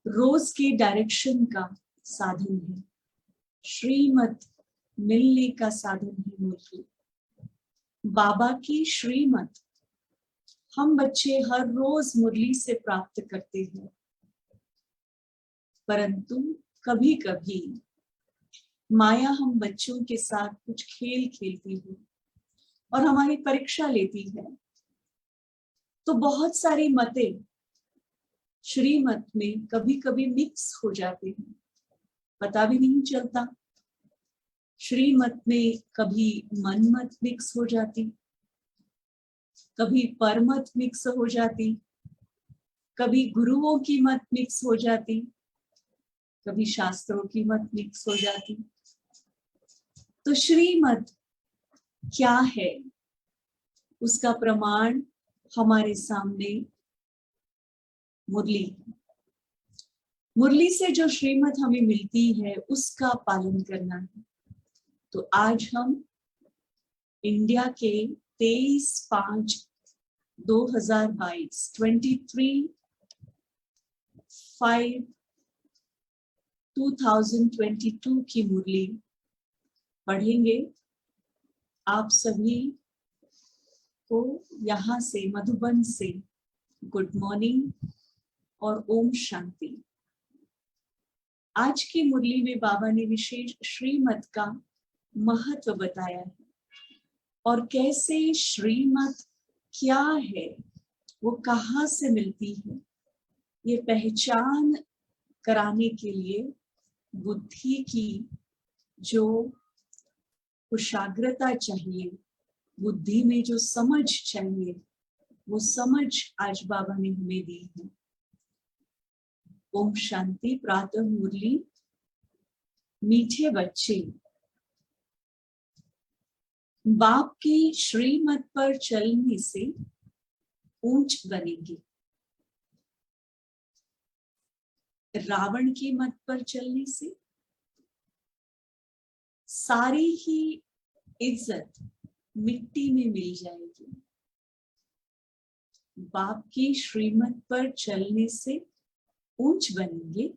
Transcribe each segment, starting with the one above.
रोज के डायरेक्शन का साधन है, श्रीमत मिलने का साधन है मुरली। बाबा की श्रीमत हम बच्चे हर रोज मुरली से प्राप्त करते हैं, परंतु कभी कभी माया हम बच्चों के साथ कुछ खेल खेलती है और हमारी परीक्षा लेती है, तो बहुत सारी मतें श्रीमत में कभी कभी मिक्स हो जाते हैं, पता भी नहीं चलता। श्रीमत में कभी मनमत मिक्स हो जाती, कभी परमत मिक्स हो जाती, कभी गुरुओं की मत मिक्स हो जाती, कभी शास्त्रों की मत मिक्स हो जाती। तो श्रीमत क्या है उसका प्रमाण हमारे सामने मुरली। मुरली से जो श्रीमत हमें मिलती है उसका पालन करना है। तो आज हम इंडिया के 23/5/2022 23/5/2022 की मुरली पढ़ेंगे। आप सभी को यहाँ से मधुबन से गुड मॉर्निंग और ओम शांति। आज की मुरली में बाबा ने विशेष श्रीमत का महत्व बताया है और कैसे श्रीमत क्या है, वो कहाँ से मिलती है, ये पहचान कराने के लिए बुद्धि की जो कुशाग्रता चाहिए, बुद्धि में जो समझ चाहिए, वो समझ आज बाबा ने हमें दी है। ओम शांति। प्रातः मुरली। मीठे बच्चे, बाप की श्रीमत पर चलने से ऊंच बनेंगे, रावण की मत पर चलने से सारी ही इज्जत मिट्टी में मिल जाएगी। बाप की श्रीमत पर चलने से ऊंच बनेंगे,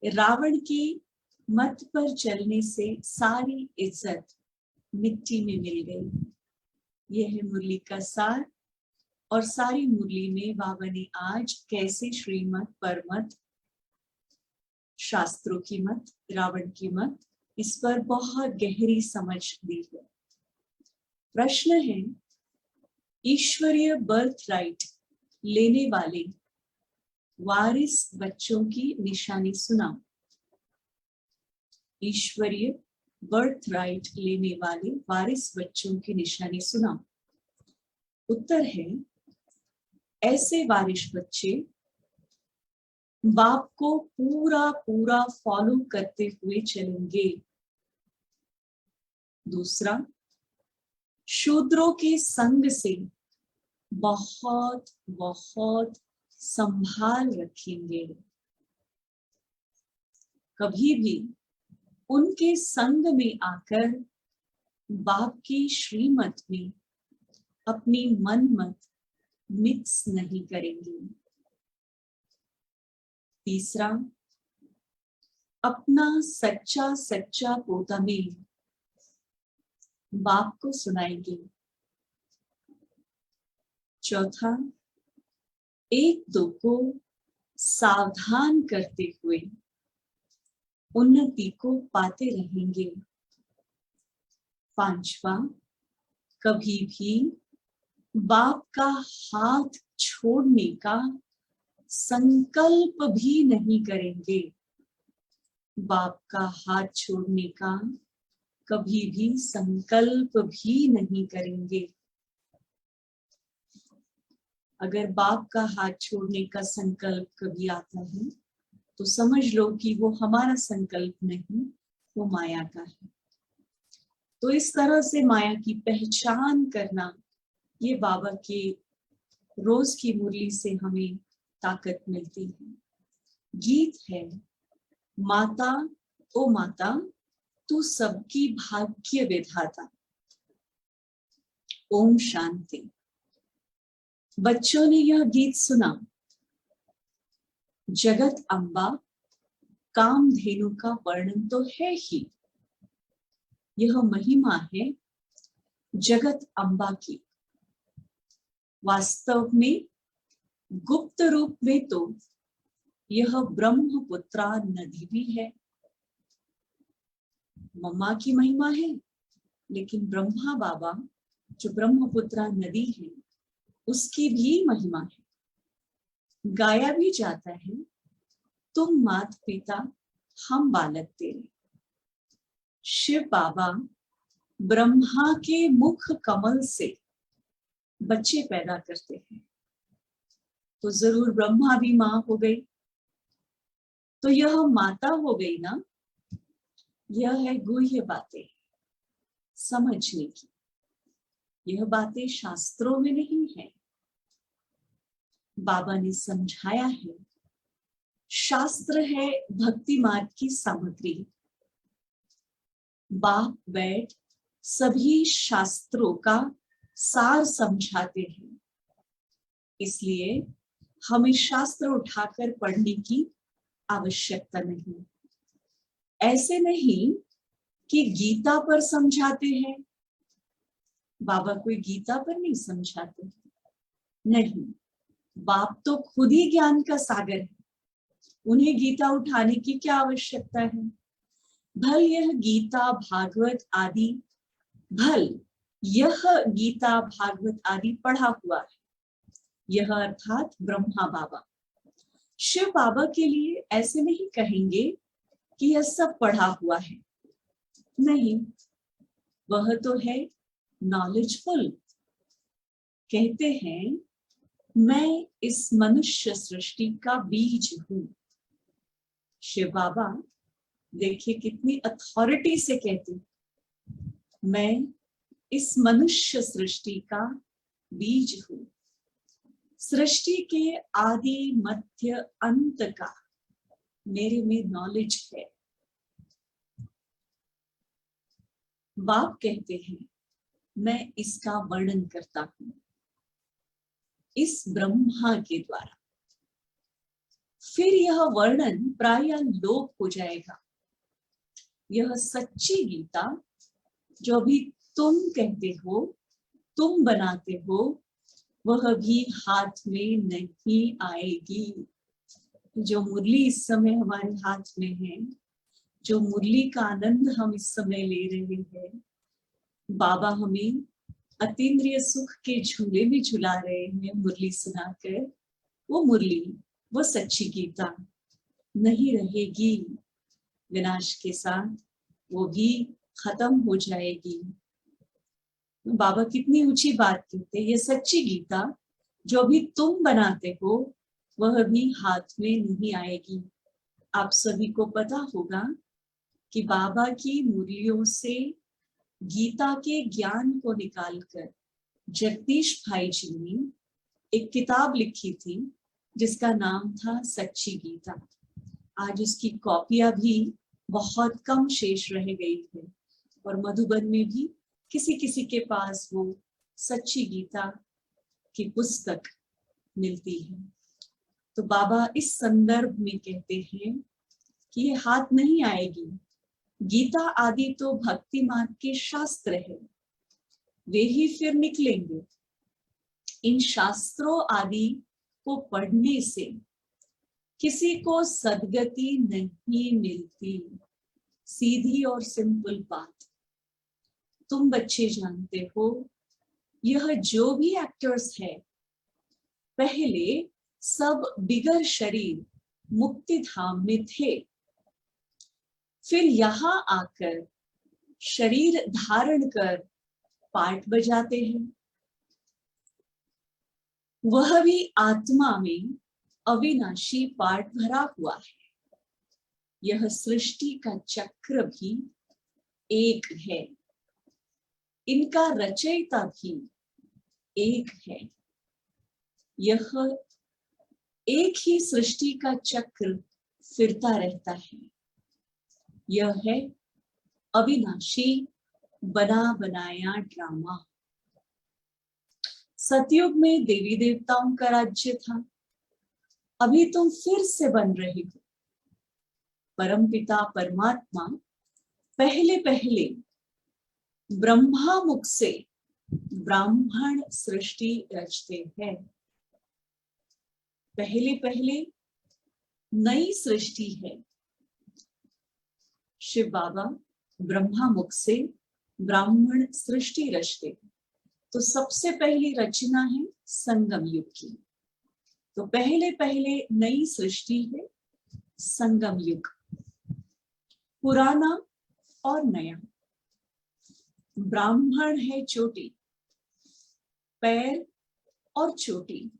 रावण की मत पर चलने से सारी इज्जत मिट्टी में मिल गई। यह है मुरली का सार। और सारी मुरली में बाबा ने आज कैसे श्रीमत, परमत, शास्त्रों की मत, रावण की मत, इस पर बहुत गहरी समझ दी है। प्रश्न है, ईश्वरीय बर्थ राइट लेने वाले वारिस बच्चों की निशानी सुनाओ। ईश्वरीय बर्थ राइट लेने वाले वारिस बच्चों की निशानी सुनाओ। उत्तर है, ऐसे वारिस बच्चे बाप को पूरा पूरा फॉलो करते हुए चलेंगे। दूसरा, शूद्रों के संग से बहुत बहुत संभाल रखेंगे, कभी भी उनके संग में आकर बाप की श्रीमत में अपनी मन मत मिक्स नहीं करेंगे। तीसरा, अपना सच्चा सच्चा पोता में बाप को सुनाएंगे। चौथा, एक दो को सावधान करते हुए उन्नति को पाते रहेंगे। पांचवा, कभी भी बाप का हाथ छोड़ने का संकल्प भी नहीं करेंगे। बाप का हाथ छोड़ने का कभी भी संकल्प भी नहीं करेंगे। अगर बाप का हाथ छोड़ने का संकल्प कभी आता है तो समझ लो कि वो हमारा संकल्प नहीं, वो माया का है। तो इस तरह से माया की पहचान करना, ये बाबा के रोज की मुरली से हमें ताकत मिलती है। गीत है, माता ओ माता तू सबकी भाग्य विधाता। ओम शांति। बच्चों ने यह गीत सुना, जगत अम्बा कामधेनु का वर्णन तो है ही, यह महिमा है जगत अम्बा की। वास्तव में गुप्त रूप में तो यह ब्रह्मपुत्रा नदी भी है। मम्मा की महिमा है, लेकिन ब्रह्मा बाबा जो ब्रह्मपुत्रा नदी है उसकी भी महिमा है। गाया भी जाता है, तुम मात पिता हम बालक तेरे। शिव बाबा ब्रह्मा के मुख कमल से बच्चे पैदा करते हैं, तो जरूर ब्रह्मा भी मां हो गई, तो यह माता हो गई ना। यह है गुह्य बातें समझने की, यह बातें शास्त्रों में नहीं है, बाबा ने समझाया है। शास्त्र है भक्ति मार्ग की सामग्री। बाप बैठ सभी शास्त्रों का सार समझाते हैं, इसलिए हमें शास्त्र उठाकर पढ़ने की आवश्यकता नहीं। ऐसे नहीं कि गीता पर समझाते हैं, बाबा कोई गीता पर नहीं समझाते, नहीं, बाप तो खुद ही ज्ञान का सागर है, उन्हें गीता उठाने की क्या आवश्यकता है। भल यह गीता भागवत आदि, भल यह गीता भागवत आदि पढ़ा हुआ है, यह अर्थात ब्रह्मा बाबा। शिव बाबा के लिए ऐसे नहीं कहेंगे कि यह सब पढ़ा हुआ है, नहीं, वह तो है नॉलेजफुल। कहते हैं मैं इस मनुष्य सृष्टि का बीज हूं। शिव बाबा देखिए कितनी अथॉरिटी से कहते, मैं इस मनुष्य सृष्टि का बीज हूं। सृष्टि के आदि मध्य अंत का मेरे में नॉलेज है। बाप कहते हैं मैं इसका वर्णन करता हूं इस ब्रह्मा के द्वारा, फिर यह वर्णन प्रायः लोप हो जाएगा। यह सच्ची गीता जो भी तुम कहते हो, तुम बनाते हो, वह भी हाथ में नहीं आएगी। जो मुरली इस समय हमारे हाथ में है, जो मुरली का आनंद हम इस समय ले रहे हैं, बाबा हमें अतीन्द्रिय सुख के झूले भी झुला रहे हैं मुरली सुनाकर। वो मुरली, वो सच्ची गीता नहीं रहेगी, विनाश के साथ वो भी खत्म हो जाएगी। बाबा कितनी ऊंची बात कहते, ये सच्ची गीता जो भी तुम बनाते हो वह भी हाथ में नहीं आएगी। आप सभी को पता होगा कि बाबा की मुरलियों से गीता के ज्ञान को निकालकर जगदीश भाई जी ने एक किताब लिखी थी जिसका नाम था सच्ची गीता। आज उसकी कॉपियां भी बहुत कम शेष रह गई है, और मधुबन में भी किसी किसी के पास वो सच्ची गीता की पुस्तक मिलती है। तो बाबा इस संदर्भ में कहते हैं कि ये हाथ नहीं आएगी। गीता आदि तो भक्ति मार्ग के शास्त्र है, वे ही फिर निकलेंगे। इन शास्त्रों आदि को पढ़ने से किसी को सदगति नहीं मिलती। सीधी और सिंपल बात, तुम बच्चे जानते हो, यह जो भी एक्टर्स है पहले सब बिगर शरीर मुक्ति धाम में थे, फिर यहां आकर शरीर धारण कर पार्ट बजाते हैं। वह भी आत्मा में अविनाशी पार्ट भरा हुआ है। यह सृष्टि का चक्र भी एक है, इनका रचयिता भी एक है। यह एक ही सृष्टि का चक्र फिरता रहता है। यह है अविनाशी बना बनाया ड्रामा। सतयुग में देवी देवताओं का राज्य था, अभी तुम फिर से बन रहे हो। परमपिता परमात्मा पहले पहले ब्रह्मा मुख से ब्राह्मण सृष्टि रचते हैं। पहले पहले नई सृष्टि है। शिव बाबा ब्रह्मा मुख से ब्राह्मण सृष्टि रचते हैं। तो सबसे पहली रचना है संगम युग की। तो पहले पहले नई सृष्टि है संगम युग। पुराना और नया। ब्राह्मण है चोटी, पैर और चोटी,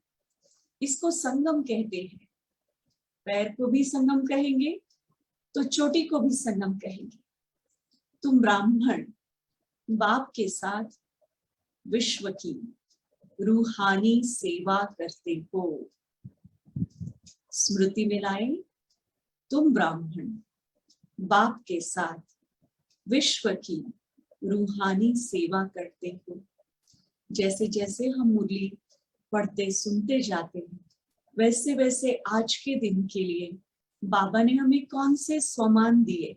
इसको संगम कहते हैं। पैर को भी संगम कहेंगे तो चोटी को भी संगम कहेंगे। तुम ब्राह्मण बाप के साथ विश्व की रूहानी सेवा करते हो। स्मृति में लाए, तुम ब्राह्मण बाप के साथ विश्व की रूहानी सेवा करते हो। जैसे जैसे हम मुरली पढ़ते सुनते जाते हैं, वैसे वैसे आज के दिन के लिए बाबा ने हमें कौन से स्वमान दिए,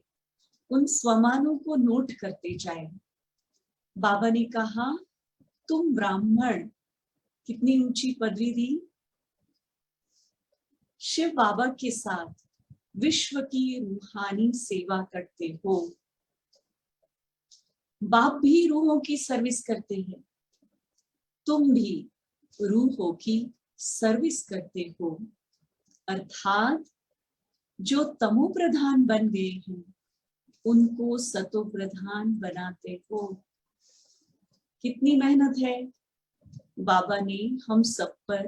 उन स्वमानों को नोट करते जाए। बाबा ने कहा तुम ब्राह्मण, कितनी ऊंची पदवी दी। शिव बाबा के साथ विश्व की रूहानी सेवा करते हो। बाप भी रूहों की सर्विस करते हैं, तुम भी रूहों की सर्विस करते हो। अर्थात जो तमो प्रधान बन गए हैं उनको सतो प्रधान बनाते हो। कितनी मेहनत है, बाबा ने हम सब पर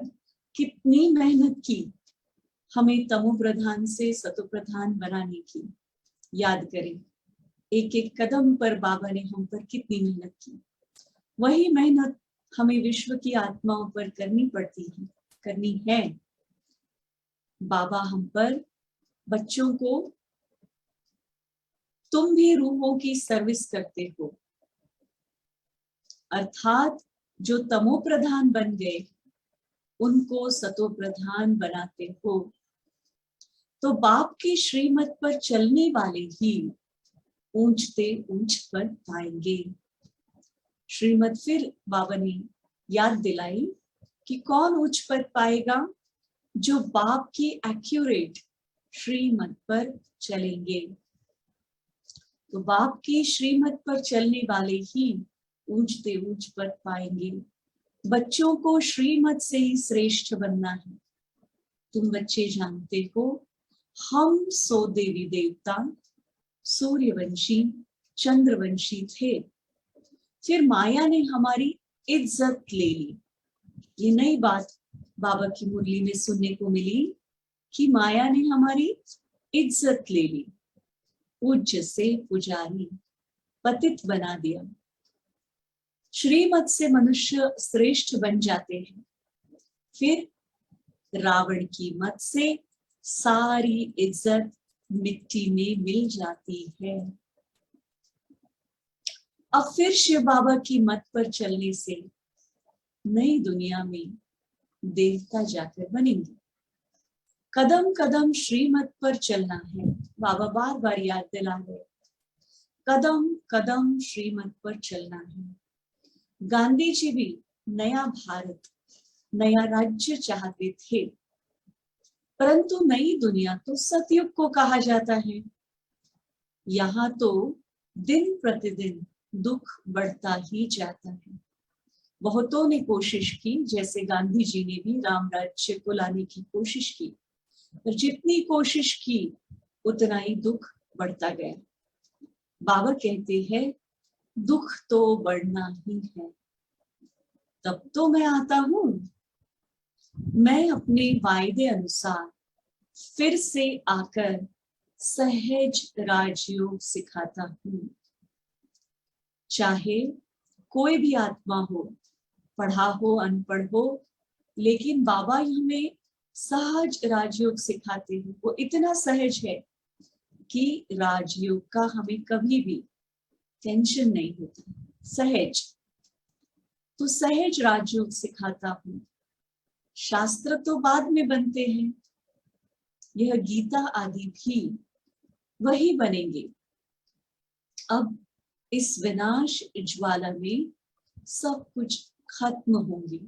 कितनी मेहनत की हमें तमो प्रधान से सतो प्रधान बनाने की। याद करें, एक एक कदम पर बाबा ने हम पर कितनी मेहनत की। वही मेहनत हमें विश्व की आत्माओं पर करनी पड़ती है, करनी है। बाबा हम पर, बच्चों को, तुम भी रूहों की सर्विस करते हो। अर्थात जो तमो प्रधान बन गए उनको सतो प्रधान बनाते हो। तो बाप की श्रीमत पर चलने वाले ही ऊंचते ऊंच पर पाएंगे। श्रीमत फिर बाबा ने याद दिलाई कि कौन ऊंच पर पाएगा, जो बाप की एक्यूरेट श्रीमत पर चलेंगे। तो बाप की श्रीमत पर चलने वाले ही ऊंचते ऊंच पर पाएंगे। बच्चों को श्रीमत से ही श्रेष्ठ बनना है। तुम बच्चे जानते हो, हम 100 देवी देवता सूर्यवंशी चंद्रवंशी थे। फिर माया ने हमारी इज्जत ले ली। ये नई बात बाबा की मुरली में सुनने को मिली कि माया ने हमारी इज्जत ले ली, पूज्य से पुजारी पतित बना दिया। श्रीमत से मनुष्य श्रेष्ठ बन जाते हैं। फिर रावण की मत से सारी इज्जत मिट्टी में मिल जाती है। अब फिर शिव बाबा की मत पर चलने से नई दुनिया में देवता जाकर बनेंगे। कदम कदम श्रीमत पर चलना है। बाबा बार बार याद दिला रहे, कदम कदम श्रीमत पर चलना है। गांधी जी भी नया भारत, नया राज्य चाहते थे, परंतु नई दुनिया तो सतयुग को कहा जाता है। यहाँ तो दिन प्रतिदिन दुख बढ़ता ही जाता है। बहुतों ने कोशिश की, जैसे गांधी जी ने भी राम राज्य को लाने की कोशिश की, पर जितनी कोशिश की उतना ही दुख बढ़ता गया। बाबा कहते हैं दुख तो बढ़ना ही है। तब तो मैं आता हूं, मैं अपने वायदे अनुसार फिर से आकर सहज राजयोग सिखाता हूं। चाहे कोई भी आत्मा हो, पढ़ा हो अनपढ़ हो, लेकिन बाबा हमें सहज राजयोग सिखाते हैं। वो इतना सहज है कि राजयोग का हमें कभी भी टेंशन नहीं होता। सहज, तो सहज राजयोग सिखाता हूं। शास्त्र तो बाद में बनते हैं, यह गीता आदि भी वही बनेंगे। अब इस विनाश ज्वाला में सब कुछ खत्म होंगे,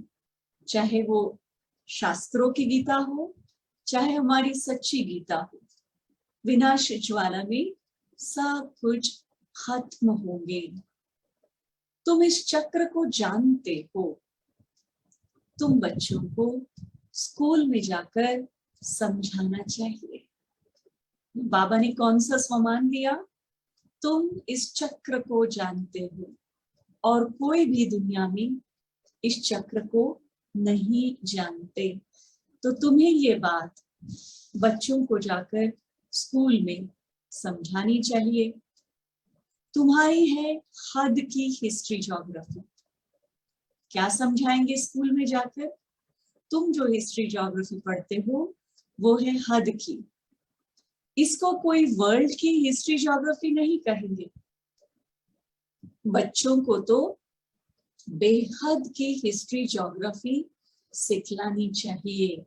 चाहे वो शास्त्रों की गीता हो, चाहे हमारी सच्ची गीता हो। विनाश ज्वाला में सब कुछ खत्म होंगे। तुम इस चक्र को जानते हो। तुम बच्चों को स्कूल में जाकर समझाना चाहिए। बाबा ने कौन सा स्वमान दिया? तुम इस चक्र को जानते हो और कोई भी दुनिया में इस चक्र को नहीं जानते। तो तुम्हें ये बात बच्चों को जाकर स्कूल में समझानी चाहिए। तुम्हारी है हद की हिस्ट्री ज्योग्राफी। क्या समझाएंगे स्कूल में जाकर? तुम जो हिस्ट्री ज्योग्राफी पढ़ते हो वो है हद की। इसको कोई वर्ल्ड की हिस्ट्री ज्योग्राफी नहीं कहेंगे। बच्चों को तो बेहद की हिस्ट्री ज्योग्राफी सिखलानी चाहिए,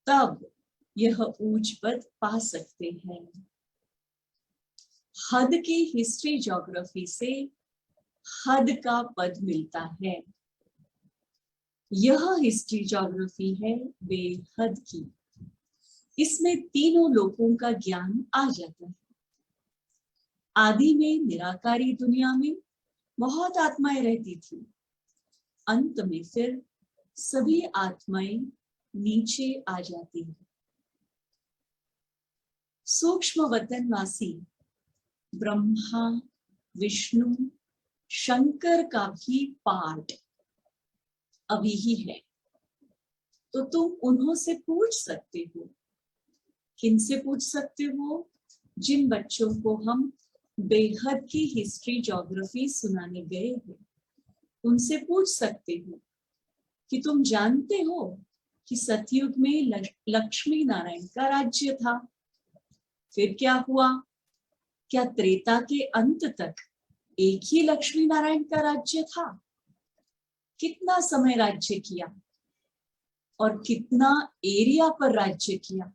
तब यह ऊंच पद पा सकते हैं। हद की हिस्ट्री ज्योग्राफी से हद का पद मिलता है। यह हिस्ट्री ज्योग्राफी है बेहद की। इसमें तीनों लोकों का ज्ञान आ जाता है। आदि में निराकारी दुनिया में बहुत आत्माएं रहती थी। अंत में फिर सभी आत्माएं नीचे आ जाती हैं। सूक्ष्म वतनवासी ब्रह्मा, विष्णु, शंकर का भी पार्ट अभी ही है। तो तुम उन्हों से पूछ सकते हो। किनसे पूछ सकते हो? जिन बच्चों को हम बेहद की हिस्ट्री ज्योग्राफी सुनाने गए हैं, उनसे पूछ सकते हो कि तुम जानते हो कि सतयुग में लक्ष्मी नारायण का राज्य था। फिर क्या हुआ? क्या त्रेता के अंत तक एक ही लक्ष्मी नारायण का राज्य था? कितना समय राज्य किया और कितना एरिया पर राज्य किया?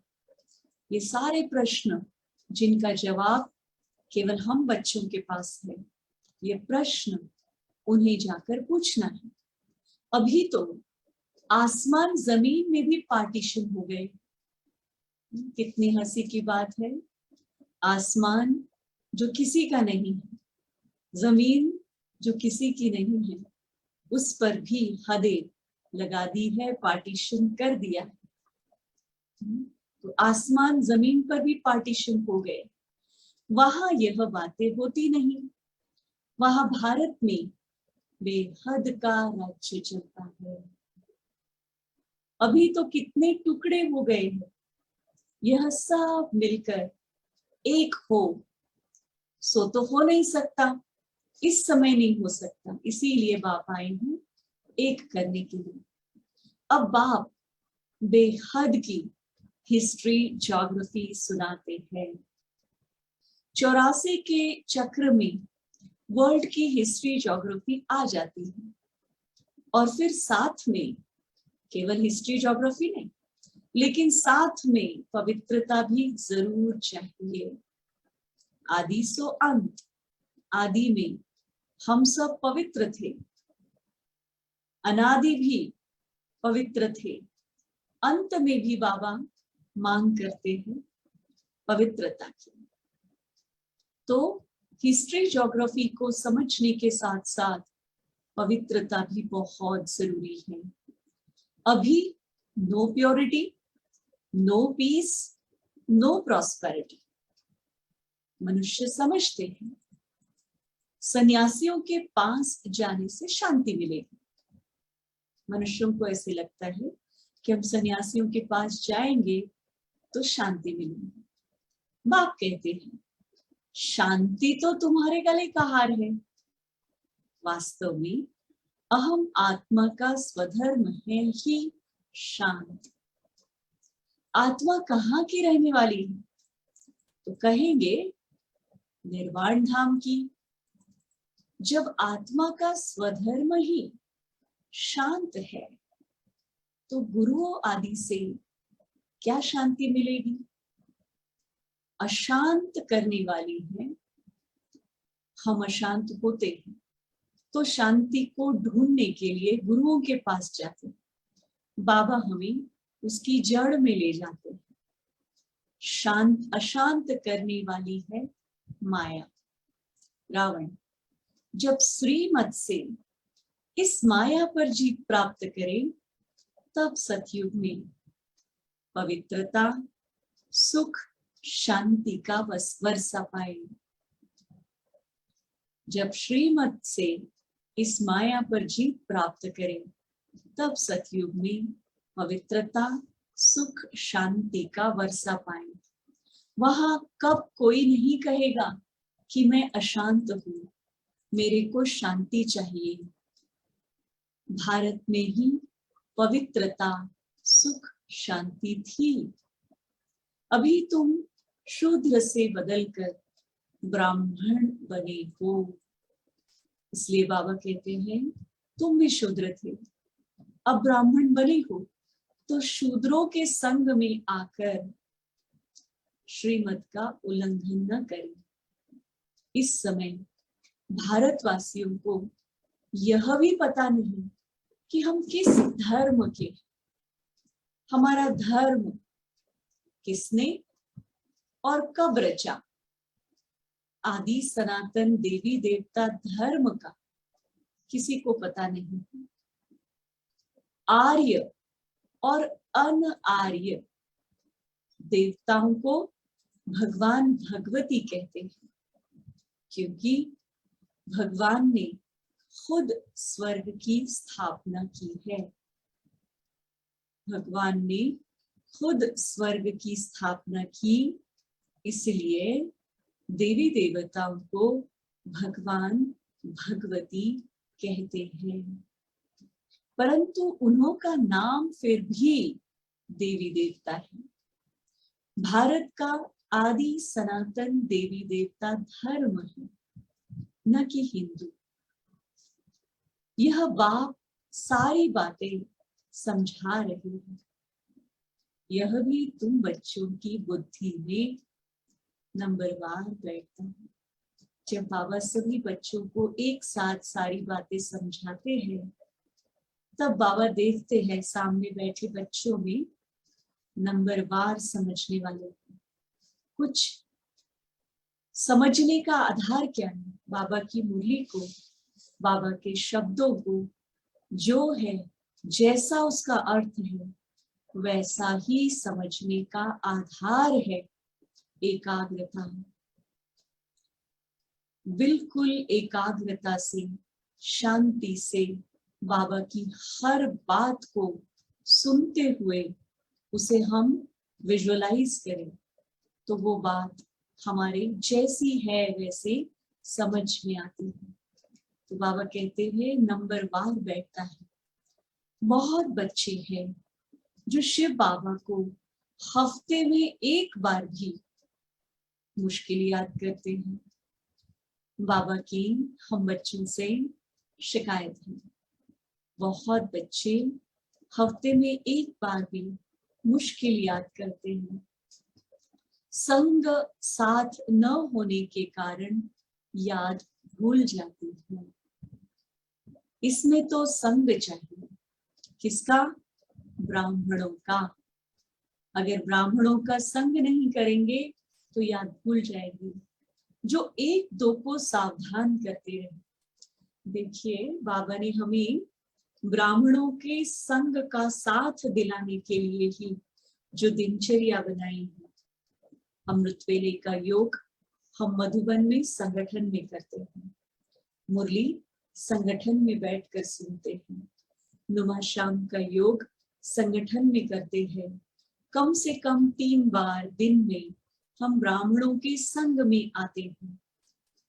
ये सारे प्रश्न जिनका जवाब केवल हम बच्चों के पास है, ये प्रश्न उन्हें जाकर पूछना है। अभी तो आसमान जमीन में भी पार्टीशन हो गए। कितनी हंसी की बात है। आसमान जो किसी का नहीं है, जमीन जो किसी की नहीं है, उस पर भी हदें लगा दी है, पार्टीशन कर दिया है। तो आसमान जमीन पर भी पार्टीशन हो गए। वहां यह बातें होती नहीं। वहां भारत में बेहद का राज्य चलता है। अभी तो कितने टुकड़े हो गए हैं। यह सब मिलकर एक हो, सो तो हो नहीं सकता। इस समय नहीं हो सकता। इसीलिए बाप आए हैं एक करने के लिए। अब बाप बेहद की हिस्ट्री ज्योग्राफी सुनाते हैं। 84 के चक्र में वर्ल्ड की हिस्ट्री ज्योग्राफी आ जाती है और फिर साथ में केवल हिस्ट्री ज्योग्राफी नहीं, लेकिन साथ में पवित्रता भी जरूर चाहिए। आदि सो अंत। आदि में हम सब पवित्र थे, अनादि भी पवित्र थे, अंत में भी बाबा मांग करते हैं पवित्रता की। तो हिस्ट्री ज्योग्राफी को समझने के साथ साथ पवित्रता भी बहुत जरूरी है। अभी no purity, no peace, no prosperity. मनुष्य समझते हैं सन्यासियों के पास जाने से शांति मिलेगी। मनुष्यों को ऐसे लगता है कि हम सन्यासियों के पास जाएंगे तो शांति मिलेगी। बाप कहते हैं शांति तो तुम्हारे गले का हार है। वास्तव में अहम आत्मा का स्वधर्म है ही शांत। आत्मा कहाँ की रहने वाली है? तो कहेंगे निर्वाण धाम की। जब आत्मा का स्वधर्म ही शांत है तो गुरुओं आदि से क्या शांति मिलेगी? अशांत करने वाली है। हम अशांत होते हैं तो शांति को ढूंढने के लिए गुरुओं के पास जाते हैं। बाबा हमें उसकी जड़ में ले जाते हैं। अशांत करने वाली है माया, रावण। जब श्रीमत से इस माया पर जीत प्राप्त करें तब सतयुग में पवित्रता, सुख, शांति का वर्षा पाए। जब श्रीमत से इस माया पर जीत प्राप्त करें तब सतयुग में पवित्रता, सुख, शांति का वर्षा पाए। वहां कब कोई नहीं कहेगा कि मैं अशांत हूं, मेरे को शांति चाहिए। भारत में ही पवित्रता, सुख, शांति थी। अभी तुम शूद्र से बदलकर ब्राह्मण बने हो, इसलिए बाबा कहते हैं तुम भी शूद्र थे, अब ब्राह्मण बने हो, तो शूद्रों के संग में आकर श्रीमत का उल्लंघन न करें। इस समय भारतवासियों को यह भी पता नहीं कि हम किस धर्म के, हमारा धर्म किसने और कब रचा। आदि सनातन देवी देवता धर्म का किसी को पता नहीं। आर्य और अन आर्य देवताओं को भगवान भगवती कहते हैं, क्योंकि भगवान ने खुद स्वर्ग की स्थापना की है। भगवान ने खुद स्वर्ग की स्थापना की, इसलिए देवी देवताओं को भगवान भगवती कहते हैं। परंतु उन्हों का नाम फिर भी देवी देवता है। भारत का आदि सनातन देवी देवता धर्म है, न कि हिंदू। यह बाप सारी बातें समझा रहे हैं। यह भी तुम बच्चों की बुद्धि में नंबरवार बैठता है। जब बाबा सभी बच्चों को एक साथ सारी बातें समझाते हैं तब बाबा देखते हैं सामने बैठे बच्चों में नंबरवार समझने वाले। कुछ समझने का आधार क्या है? बाबा की मुरली को, बाबा के शब्दों को जो है, जैसा उसका अर्थ है, वैसा ही समझने का आधार है एकाग्रता। बिल्कुल एकाग्रता से, शांति से बाबा की हर बात को सुनते हुए उसे हम विजुअलाइज करें तो वो बात हमारे जैसी है वैसे समझ में आती है। तो बाबा कहते हैं नंबरवार बैठता है। बहुत बच्चे हैं जो शिव बाबा को हफ्ते में एक बार भी मुश्किल याद करते हैं। बाबा की हम बच्चों से शिकायत है। बहुत बच्चे हफ्ते में एक बार भी मुश्किल याद करते हैं। संग साथ न होने के कारण याद भूल जाती है। इसमें तो संग चाहिए, किसका? ब्राह्मणों का। अगर ब्राह्मणों का संग नहीं करेंगे तो याद भूल जाएगी। जो एक दो को सावधान करते रहे। देखिए बाबा ने हमें ब्राह्मणों के संग का साथ दिलाने के लिए ही जो दिनचर्या बनाई है। अमृत वेले का योग हम मधुबन में संगठन में करते हैं। मुरली संगठन में बैठकर सुनते हैं। नुमा शाम का योग संगठन में करते हैं। कम से कम 3 बार दिन में हम ब्राह्मणों के संग में आते हैं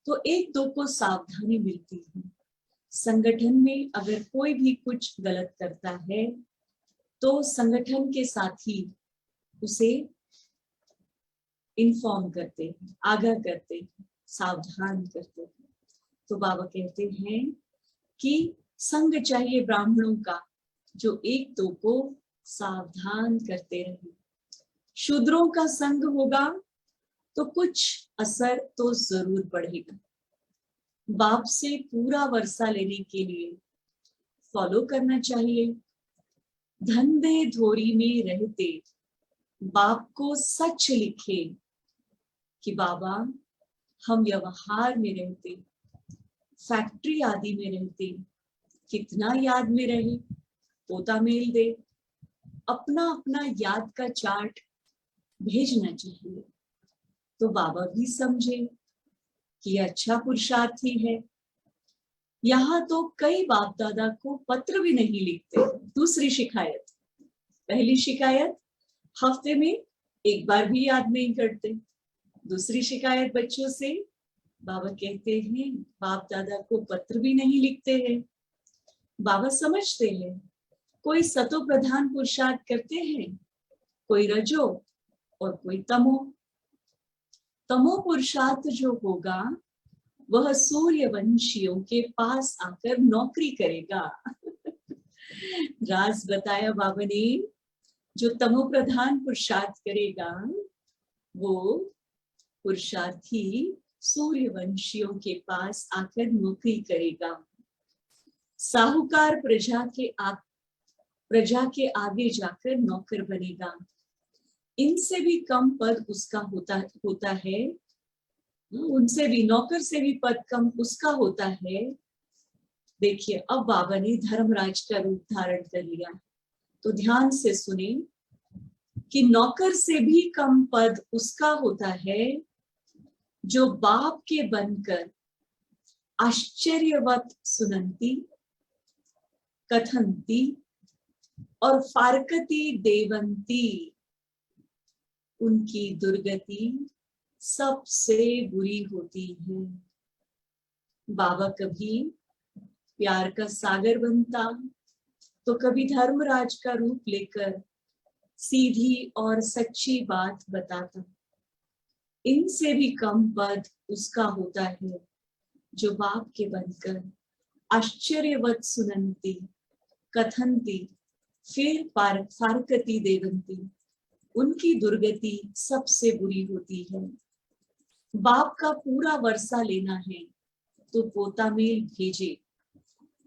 तो एक दो को सावधानी मिलती है। संगठन में अगर कोई भी कुछ गलत करता है तो संगठन के साथ ही उसे इन्फॉर्म करते हैं, आगाह करते हैं, सावधान करते हैं। तो बाबा कहते हैं कि संग चाहिए ब्राह्मणों का जो एक दो को सावधान करते रहे। शूद्रों का संग होगा तो कुछ असर तो जरूर पड़ेगा। बाप से पूरा वर्षा लेने के लिए फॉलो करना चाहिए। धंधे धोरी में रहते बाप को सच लिखे कि बाबा हम व्यवहार में रहते, फैक्ट्री आदि में रहते, कितना याद में रहे, पोता मेल दे, अपना अपना याद का चार्ट भेजना चाहिए तो बाबा भी समझे कि अच्छा पुरुषार्थी है। यहाँ तो कई बाप दादा को पत्र भी नहीं लिखते। दूसरी शिकायत, पहली शिकायत हफ्ते में एक बार भी याद नहीं करते। दूसरी शिकायत बच्चों से, बाबा कहते हैं बाप दादा को पत्र भी नहीं लिखते हैं। बाबा समझते हैं कोई सतो प्रधान पुरुषार्थ करते हैं, कोई रजो और कोई तमो। तमो पुरुषार्थ जो होगा वह सूर्यवंशियों के पास आकर नौकरी करेगा। राज बताया बाबा ने, जो तमो प्रधान पुरुषार्थ करेगा वो पुरुषार्थी सूर्यवंशियों के पास आकर नौकरी करेगा। साहूकार प्रजा के आगे जाकर नौकर बनेगा। इनसे भी कम पद उसका होता है, उनसे भी, नौकर से भी पद कम उसका होता है। देखिए अब बाबा ने धर्मराज का रूप धारण कर लिया, तो ध्यान से सुने कि नौकर से भी कम पद उसका होता है जो बाप के बनकर आश्चर्यवत सुनंती, कथंती और फारकती देवंती, उनकी दुर्गति सबसे बुरी होती है। बाबा कभी प्यार का सागर बनता तो कभी धर्मराज का रूप लेकर सीधी और सच्ची बात बताता। इनसे भी कम पद उसका होता है जो बाप के बनकर आश्चर्यवत सुनंती, कथंती, फिर फारकती देवंती, उनकी दुर्गति सबसे बुरी होती है। बाप का पूरा वर्षा लेना है तो पोता मेल भेजे,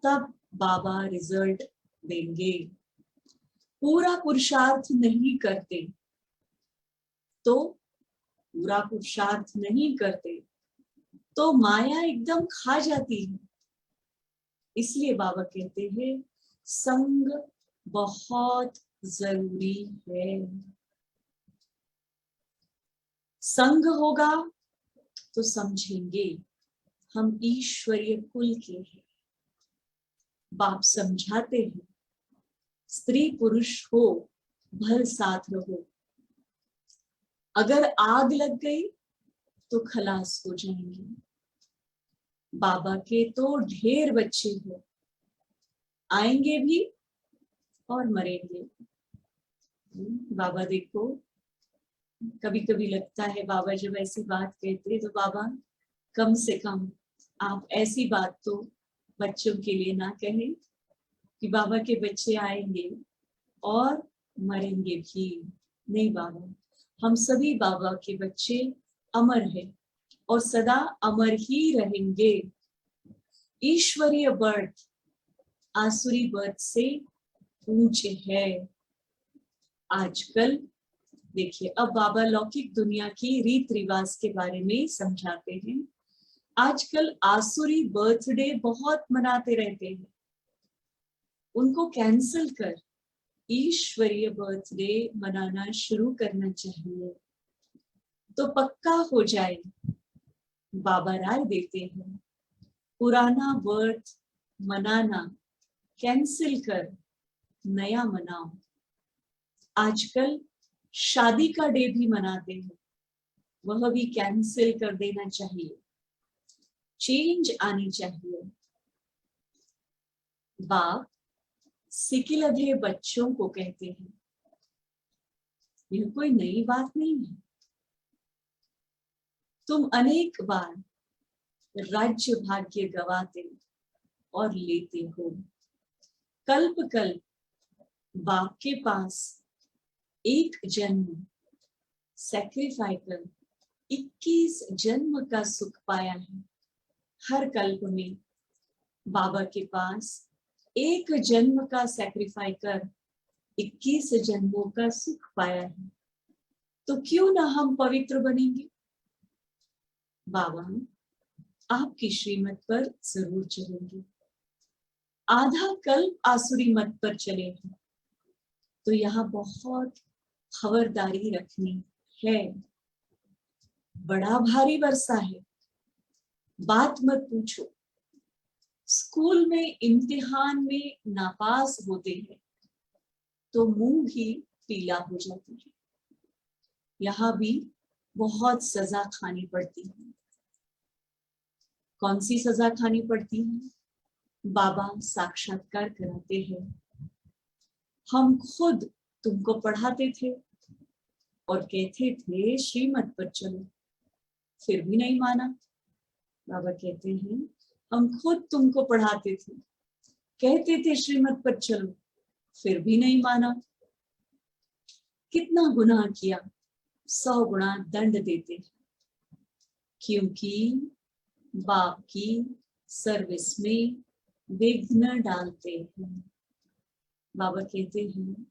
तब बाबा रिजल्ट देंगे। पूरा पुरुषार्थ नहीं करते तो तो माया एकदम खा जाती है। इसलिए बाबा कहते हैं संग बहुत जरूरी है। संग होगा तो समझेंगे हम ईश्वरीय कुल के हैं। बाप समझाते हैं स्त्री पुरुष हो भल साथ रहो, अगर आग लग गई तो खलास हो जाएंगे। बाबा के तो ढेर बच्चे हो, आएंगे भी और मरेंगे। बाबा देखो, कभी कभी लगता है बाबा जब ऐसी बात कहते हैं तो बाबा कम से कम आप ऐसी बात तो बच्चों के लिए ना कहें कि बाबा के बच्चे आएंगे और मरेंगे भी। नहीं बाबा, हम सभी बाबा के बच्चे अमर हैं और सदा अमर ही रहेंगे। ईश्वरीय बर्थ आसुरी बर्थ से ऊंचे है। आजकल देखिए, अब बाबा लौकिक दुनिया की रीत रिवाज के बारे में समझाते हैं। आजकल आसुरी बर्थडे बहुत मनाते रहते हैं, उनको कैंसिल कर ईश्वरीय बर्थडे मनाना शुरू करना चाहिए तो पक्का हो जाए। बाबा राय देते हैं पुराना बर्थ मनाना कैंसिल कर नया मनाओ। आजकल शादी का डे भी मनाते हैं, वह भी कैंसिल कर देना चाहिए, चेंज आनी चाहिए। बाप सिकिलधे बच्चों को कहते हैं यह कोई नई बात नहीं है, तुम अनेक बार राज्य भाग्य गवाते और लेते हो। कल्प कल्प बाप के पास एक जन्म सैक्रिफाई कर 21 जन्म का सुख पाया है। हर कल्प में बाबा के पास एक जन्म का सैक्रिफाई कर 21 जन्मों का सुख पाया है, तो क्यों ना हम पवित्र बनेंगे। बाबा आपकी श्रीमत पर जरूर चलेंगे। आधा कल्प आसुरी मत पर चले हैं, तो यहाँ बहुत खबरदारी रखनी है। बड़ा भारी वर्षा है, बात मत पूछो। स्कूल में इम्तिहान में नापास होते हैं तो मुंह भी पीला हो जाती है। यहाँ भी बहुत सजा खानी पड़ती है। कौन सी सजा खानी पड़ती है? बाबा साक्षात्कार कराते हैं। हम खुद तुमको पढ़ाते थे और कहते थे श्रीमत पर चलो, फिर भी नहीं माना। बाबा कहते हैं हम खुद तुमको पढ़ाते थे, कहते थे श्रीमत पर चलो, फिर भी नहीं माना। कितना गुनाह किया, 100 गुना दंड देते, क्योंकि बाप की सर्विस में विघ्न डालते हैं। बाबा कहते हैं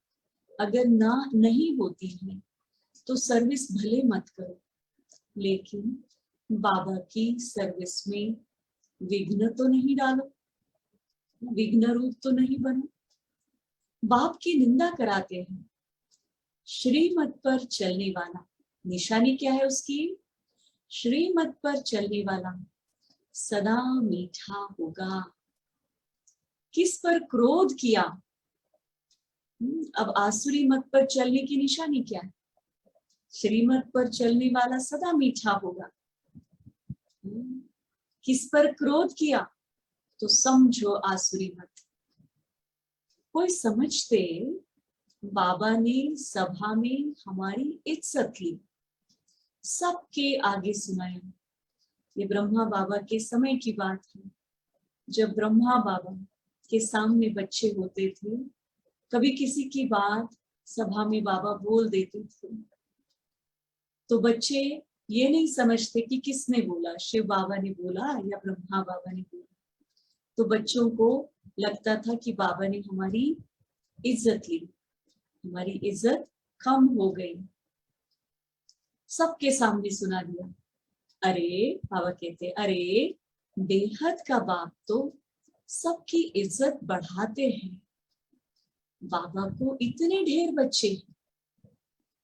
अगर ना नहीं होती है तो सर्विस भले मत करो, लेकिन बाबा की सर्विस में विघ्न तो नहीं डालो, विघ्न रूप तो नहीं बनो। बाप की निंदा कराते हैं। श्रीमत पर चलने वाला, निशानी क्या है उसकी? श्रीमत पर चलने वाला सदा मीठा होगा। किस पर क्रोध किया? अब आसुरी मत पर चलने की निशानी क्या है? श्रीमत पर चलने वाला सदा मीठा होगा। किस पर क्रोध किया? तो समझो आसुरी मत। कोई समझते बाबा ने सभा में हमारी इज्जत ली, सबके आगे सुनाया। ये ब्रह्मा बाबा के समय की बात है, जब ब्रह्मा बाबा के सामने बच्चे होते थे, कभी किसी की बात सभा में बाबा बोल देते थे, तो बच्चे ये नहीं समझते कि किसने बोला, शिव बाबा ने बोला या ब्रह्मा बाबा ने बोला। तो बच्चों को लगता था कि बाबा ने हमारी इज्जत ली, हमारी इज्जत कम हो गई। सबके सामने सुना दिया। अरे बाबा कहते, अरे बेहद का बाप तो सबकी इज्जत बढ़ाते हैं। बाबा को इतने ढेर बच्चे,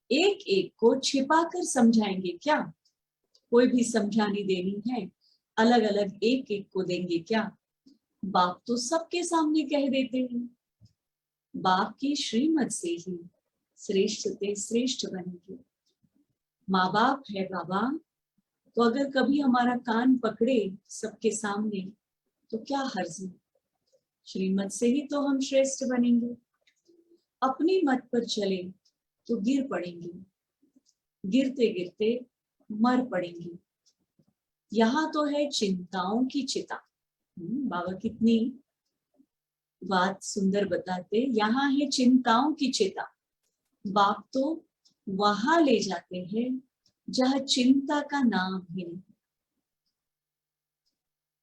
एक एक को छिपा कर समझाएंगे क्या? कोई भी समझानी देनी है, अलग अलग एक एक को देंगे क्या? बाप तो सबके सामने कह देते हैं। बाप की श्रीमत से ही श्रेष्ठ से श्रेष्ठ बनेंगे। माँ बाप है बाबा, तो अगर कभी हमारा कान पकड़े सबके सामने तो क्या हर्ज है? श्रीमत से ही तो हम श्रेष्ठ बनेंगे। अपनी मत पर चले तो गिर पड़ेंगे, गिरते गिरते मर पड़ेंगे। यहाँ तो है चिंताओं की चिता। बाबा कितनी बात सुंदर बताते, यहाँ है चिंताओं की चिता। बाप तो वहां ले जाते हैं जहां चिंता का नाम ही नहीं।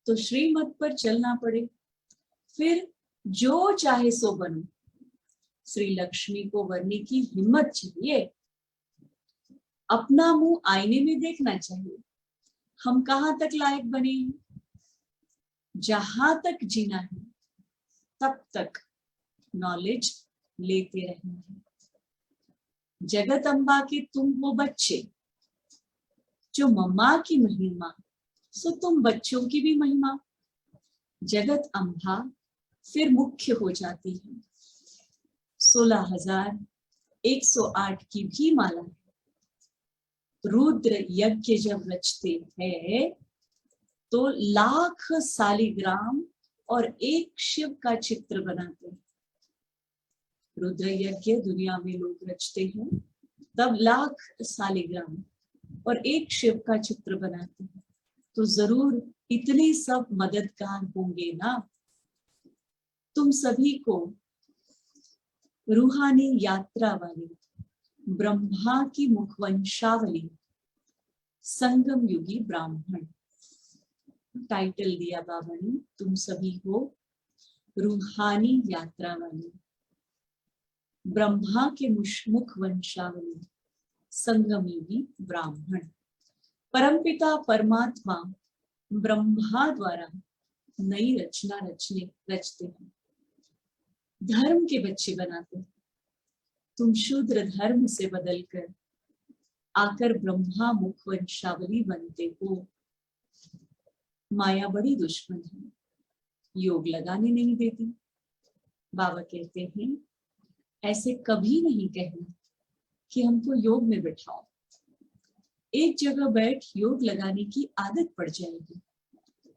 तो श्रीमत पर चलना पड़े, फिर जो चाहे सो बनो। श्री लक्ष्मी को बनने की हिम्मत चाहिए। अपना मुंह आईने में देखना चाहिए। हम कहाँ तक लायक बने हैं? जहां तक जीना है तब तक नॉलेज लेते रहना है। जगत अम्बा के तुम हो बच्चे, जो मम्मा की महिमा सो तुम बच्चों की भी महिमा। जगत अम्बा फिर मुख्य हो जाती है। 16,108 की भी माला है। रुद्र यज्ञ जब रचते हैं तो लाख सालिग्राम और एक शिव का चित्र बनाते हैं। रुद्र यज्ञ दुनिया में लोग रचते हैं, तब लाख सालिग्राम और एक शिव का चित्र बनाते हैं। तो जरूर इतने सब मददगार होंगे ना। तुम सभी को रूहानी यात्रा वाले ब्रह्मा की मुखवंशावली, संगम युगी ब्राह्मण। टाइटल दिया बाबा ने, तुम सभी हो रूहानी यात्रा वाले, ब्रह्मा के मुख वंशावली, संगम युगी ब्राह्मण। परमपिता परमात्मा ब्रह्मा द्वारा नई रचना रचते हैं, धर्म के बच्चे बनाते हैं। तुम शूद्र धर्म से बदलकर आकर ब्रह्मा मुख वंशावली बनते हो। माया बड़ी दुश्मन है, योग लगाने नहीं देती। बाबा कहते हैं ऐसे कभी नहीं कहना कि हमको योग में बिठाओ। एक जगह बैठ योग लगाने की आदत पड़ जाएगी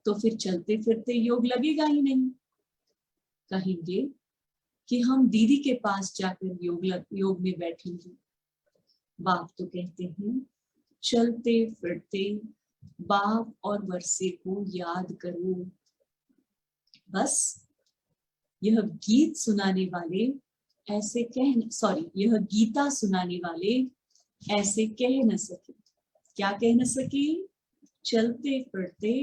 तो फिर चलते फिरते योग लगेगा ही नहीं। कहेंगे कि हम दीदी के पास जाकर योग में बैठेंगे। बाप तो कहते हैं चलते फिरते बाप और वर्षे को याद करो। बस यह गीत सुनाने वाले ऐसे यह गीता सुनाने वाले ऐसे कह न सके। क्या कह न सके? चलते फिरते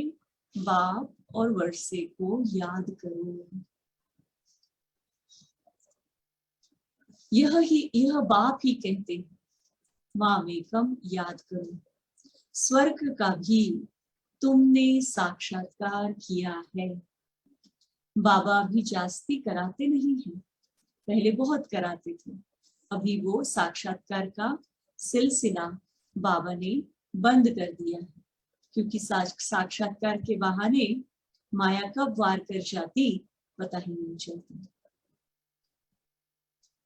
बाप और वर्षे को याद करो। यह बाप ही कहते हैं मामेकम याद करो। स्वर्ग का भी तुमने साक्षात्कार किया है। बाबा अभी जास्ती कराते नहीं हैं, पहले बहुत कराते थे। अभी वो साक्षात्कार का सिलसिला बाबा ने बंद कर दिया है, क्योंकि साक्षात्कार के बहाने माया कब वार कर जाती पता ही नहीं चलती।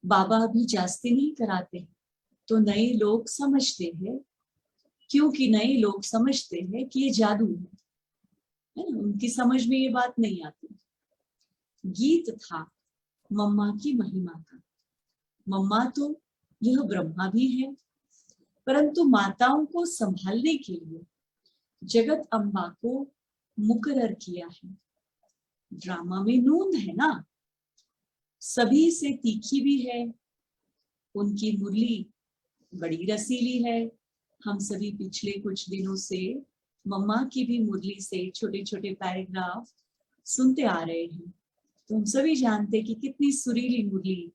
बाबा अभी जास्ती नहीं कराते तो नए लोग समझते हैं, क्योंकि नए लोग समझते हैं कि ये जादू है ना, उनकी समझ में ये बात नहीं आती। गीत था मम्मा की महिमा का। मम्मा तो यह ब्रह्मा भी है, परंतु माताओं को संभालने के लिए जगत अम्बा को मुकर्रर किया है। ड्रामा में नून है ना, सभी से तीखी भी है। उनकी मुरली बड़ी रसीली है। हम सभी पिछले कुछ दिनों से मम्मा की भी मुरली से छोटे छोटे पैराग्राफ सुनते आ रहे हैं, तो हम सभी जानते हैं कि कितनी सुरीली मुरली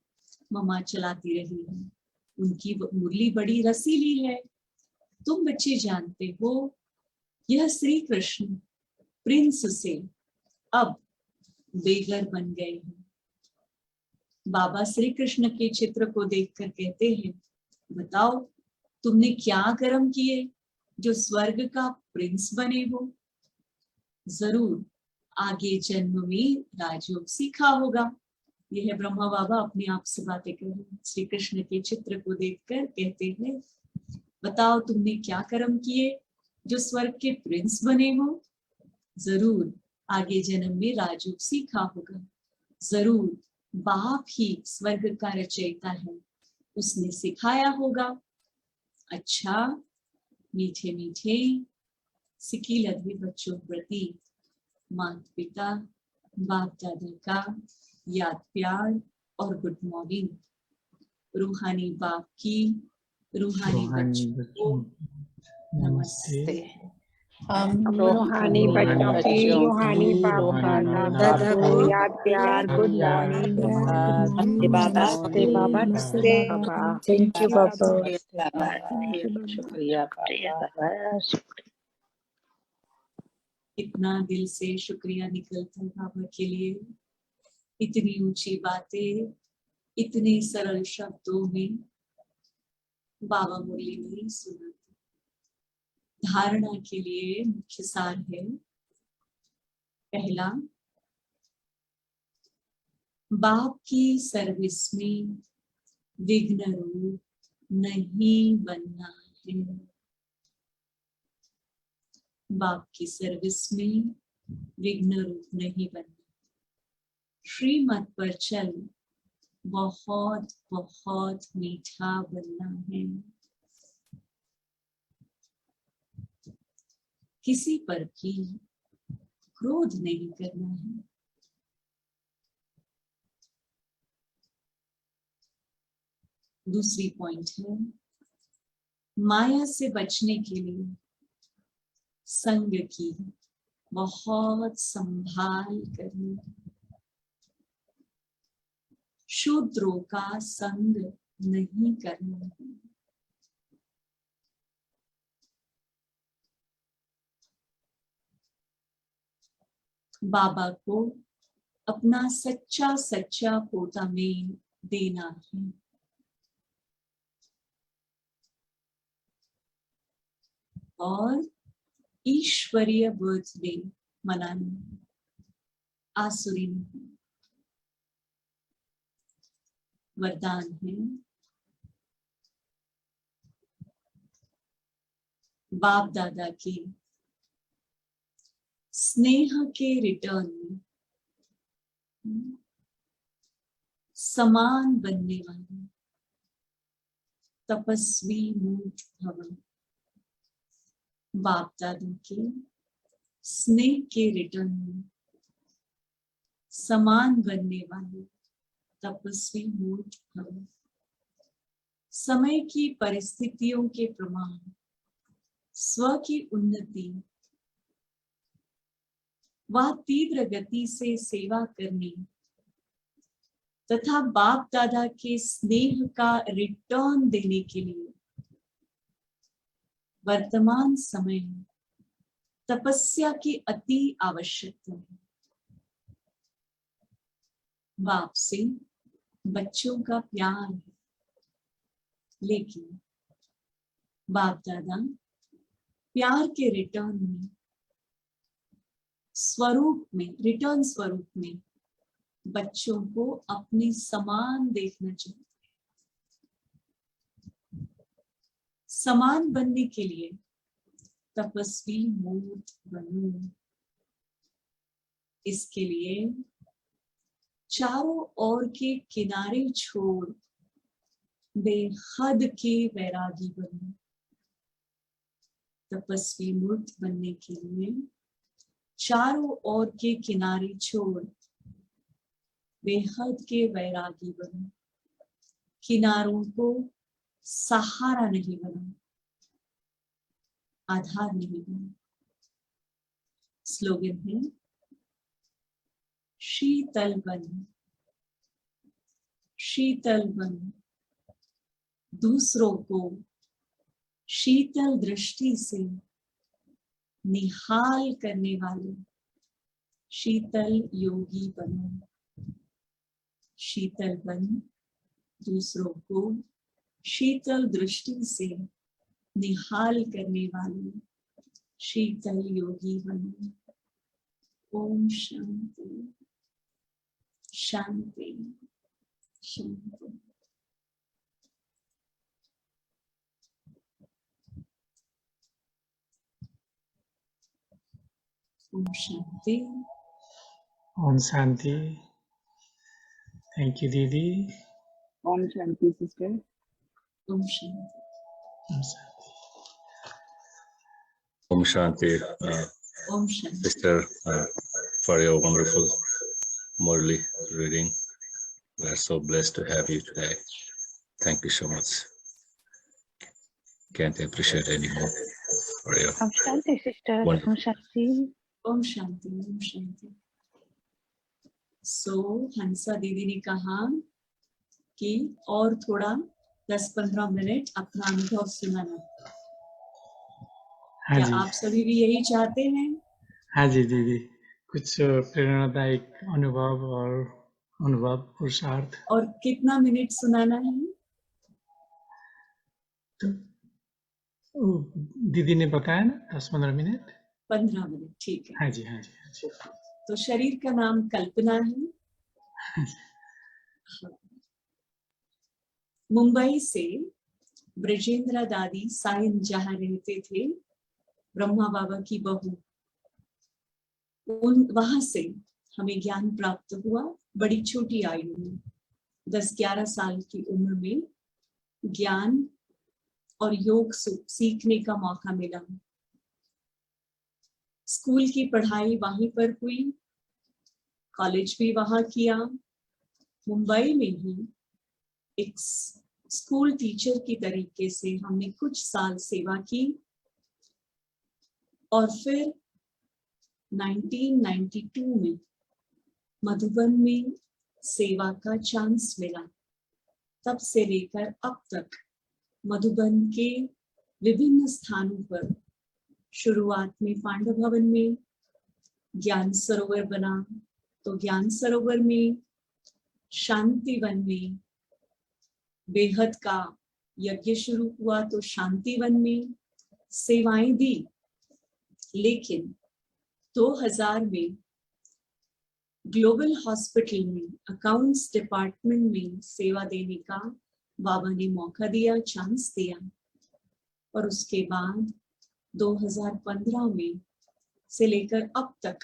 मम्मा चलाती रही है। उनकी मुरली बड़ी रसीली है। तुम बच्चे जानते हो यह श्री कृष्ण प्रिंस से अब बेघर बन गए हैं। बाबा श्री कृष्ण के चित्र को देखकर कहते हैं बताओ तुमने क्या कर्म किए जो स्वर्ग का प्रिंस बने हो। जरूर आगे जन्म में राजयोग सीखा होगा। यह ब्रह्मा बाबा अपने आप से बातें कर रहे हैं। श्री कृष्ण के चित्र को देखकर कहते हैं बताओ तुमने क्या कर्म किए जो स्वर्ग के प्रिंस बने हो। जरूर आगे जन्म में राजयोग सीखा होगा। जरूर बाप ही स्वर्ग का रचयिता है, उसने सिखाया होगा। अच्छा मीठे मीठे सिकी लधे बच्चों प्रति माता पिता बाप दादा का याद प्यार और गुड मॉर्निंग। रूहानी बाप की रूहानी बच्चों को नमस्ते। हम रूहानी बच्चों की रूहानी बाप दादा को याद प्यार गुड मॉर्निंग। नमस्ते बाबा, नमस्ते बाबा। थैंक यू बाबा। शुक्रिया बाबा। इतना दिल से शुक्रिया निकलता है बाबा के लिए। इतनी ऊंची बातें इतने सरल शब्दों में बाबा मुरली नहीं सुनाते। धारणा के लिए मुख्य सार है पहला, बाप की सर्विस में विघ्न रूप नहीं बनना है। बाप की सर्विस में विघ्न रूप नहीं बनना। श्रीमत पर चल बहुत बहुत मीठा बनना है। किसी पर भी क्रोध नहीं करना है। दूसरी पॉइंट है माया से बचने के लिए संग की बहुत संभाल करनी। शूद्रों का संग नहीं करना है। बाबा को अपना सच्चा सच्चा पोता में देना है। और ईश्वरीय बर्थडे मनाना, आसुरी नहीं। वरदान है बाप दादा के स्नेह के रिटर्न में समान बनने वाले तपस्वी मूर्त भवन। बाप दादा के स्नेह के रिटर्न में समान बनने वाले तपस्वी मूर्त भवन। समय की परिस्थितियों के प्रमाण स्व की उन्नति व तीव्र गति से सेवा करने तथा बाप दादा के स्नेह का रिटर्न देने के लिए वर्तमान समय में तपस्या की अति आवश्यकता है। बाप से बच्चों का प्यार है, लेकिन बाप दादा प्यार के रिटर्न में रिटर्न स्वरूप में बच्चों को अपने समान देखना चाहिए। समान बनने के लिए तपस्वी मूर्त बनो। इसके लिए चारों ओर के किनारे छोड़ बेहद के वैरागी बनो। तपस्वी मूर्त बनने के लिए चारों ओर के किनारे छोड़ बेहद के वैरागी बनो। किनारों को सहारा नहीं बनो, आधार नहीं बनो। स्लोगन है शीतल बन, शीतल बन। दूसरों को शीतल दृष्टि से निहाल करने वाले शीतल योगी बनो। शीतल बन, दूसरों को शीतल दृष्टि से निहाल करने वाले शीतल योगी बनो। ओम शांति शांति शांति। ओम शांति। ओम शांति। थैंक यू दीदी। ओम शांति सिस्टर। ओम शांति। ओम शांति। Om Shanti, ओम शांति। sister, for your wonderful Murli reading. We are so blessed to have you today. Thank you so much. Can't appreciate anymore for your Om Shanti sister. wonderful. Om Shanti. ओम शांति। ओम शांति। हंसा दीदी ने कहा कि और थोड़ा 10-15 मिनट अपना अनुभव सुनाना। हाँ क्या जी, आप सभी भी यही चाहते हैं? हाँ जी दीदी, कुछ प्रेरणादायक अनुभव पुरुषार्थ। और कितना मिनट सुनाना है? तो दीदी ने बताया ना 10-15 मिनट। 15 मिनट, ठीक है। हाँ जी, हाँ जी, हाँ जी। तो शरीर का नाम कल्पना है। मुंबई से ब्रजेंद्र दादी साइन जहाँ रहते थे, ब्रह्मा बाबा की बहू, वहां से हमें ज्ञान प्राप्त हुआ। बड़ी छोटी आयु में 10-11 साल की उम्र में ज्ञान और योग सीखने का मौका मिला। स्कूल की पढ़ाई वहीं पर हुई, कॉलेज भी वहां किया। मुंबई में ही एक स्कूल टीचर की तरीके से हमने कुछ साल सेवा की और फिर 1992 में मधुबन में सेवा का चांस मिला। तब से लेकर अब तक मधुबन के विभिन्न स्थानों पर, शुरुआत में पांडव भवन में ज्ञान सरोवर बना, तो ज्ञान सरोवर में, शांतिवन में बेहद का यज्ञ शुरू हुआ तो शांतिवन में सेवाएं दी। लेकिन 2000 में ग्लोबल हॉस्पिटल में अकाउंट्स डिपार्टमेंट में सेवा देने का बाबा ने मौका दिया, चांस दिया। और उसके बाद 2015 में से लेकर अब तक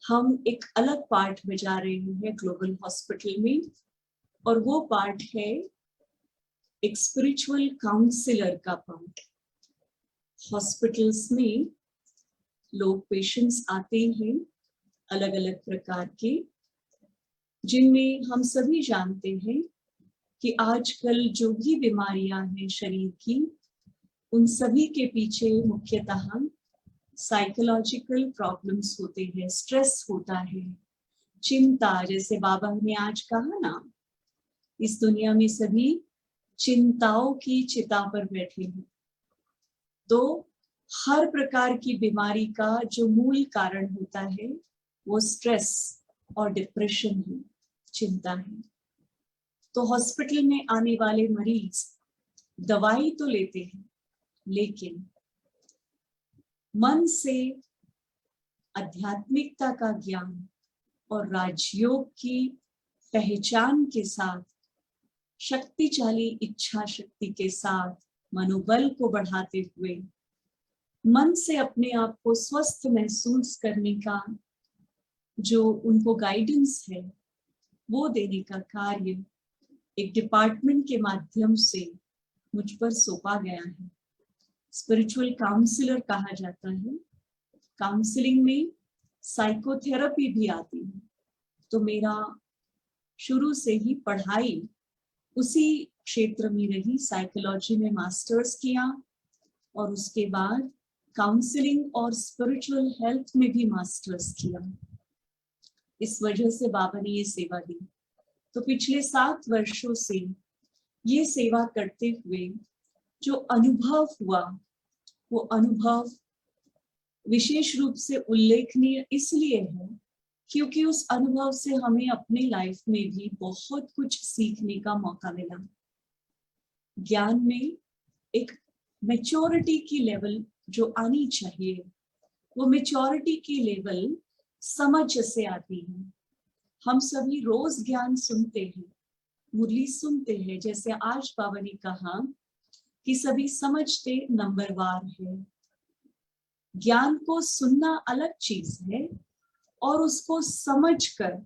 हम एक अलग पार्ट बजा रहे हैं ग्लोबल हॉस्पिटल में, और वो पार्ट है एक स्पिरिचुअल काउंसलर का पार्ट। हॉस्पिटल्स में लोग, पेशेंट्स आते हैं अलग अलग प्रकार के, जिनमें हम सभी जानते हैं कि आजकल जो भी बीमारियां हैं शरीर की, उन सभी के पीछे मुख्यतः साइकोलॉजिकल प्रॉब्लम्स होते हैं, स्ट्रेस होता है, चिंता। जैसे बाबा ने आज कहा ना, इस दुनिया में सभी चिंताओं की चिता पर बैठे हैं। तो हर प्रकार की बीमारी का जो मूल कारण होता है वो स्ट्रेस और डिप्रेशन है, चिंता है। तो हॉस्पिटल में आने वाले मरीज दवाई तो लेते हैं, लेकिन मन से आध्यात्मिकता का ज्ञान और राजयोग की पहचान के साथ, शक्तिशाली इच्छा शक्ति के साथ, मनोबल को बढ़ाते हुए मन से अपने आप को स्वस्थ महसूस करने का जो उनको गाइडेंस है, वो देने का कार्य एक डिपार्टमेंट के माध्यम से मुझ पर सौंपा गया है। स्पिरिचुअल काउंसलर कहा जाता है। काउंसलिंग में साइकोथेरेपी भी आती है। तो मेरा शुरू से ही पढ़ाई उसी क्षेत्र में रही, साइकोलॉजी में मास्टर्स किया और उसके बाद काउंसलिंग और स्पिरिचुअल हेल्थ में भी मास्टर्स किया। इस वजह से बाबा ने ये सेवा दी। तो पिछले 7 वर्षों से ये सेवा करते हुए जो अनुभव हुआ, वो अनुभव विशेष रूप से उल्लेखनीय इसलिए है क्योंकि उस अनुभव से हमें अपने लाइफ में भी बहुत कुछ सीखने का मौका मिला। ज्ञान में एक मैच्योरिटी की लेवल जो आनी चाहिए, वो मैच्योरिटी की लेवल समझ से आती है। हम सभी रोज ज्ञान सुनते हैं, मुरली सुनते हैं, जैसे आज बाबा ने कहा कि सभी समझते नंबरवार है। ज्ञान को सुनना अलग चीज है और उसको समझकर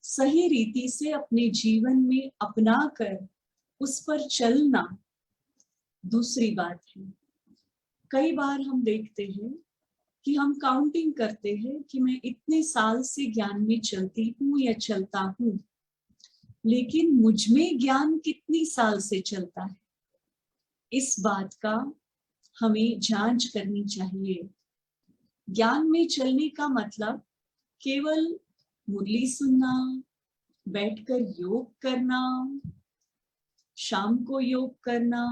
सही रीति से अपने जीवन में अपनाकर उस पर चलना दूसरी बात है। कई बार हम देखते हैं कि हम काउंटिंग करते हैं कि मैं इतने साल से ज्ञान में चलती हूँ या चलता हूँ, लेकिन मुझ में ज्ञान कितनी साल से चलता है, इस बात का हमें जांच करनी चाहिए। ज्ञान में चलने का मतलब केवल मुरली सुनना, बैठकर योग करना, शाम को योग करना,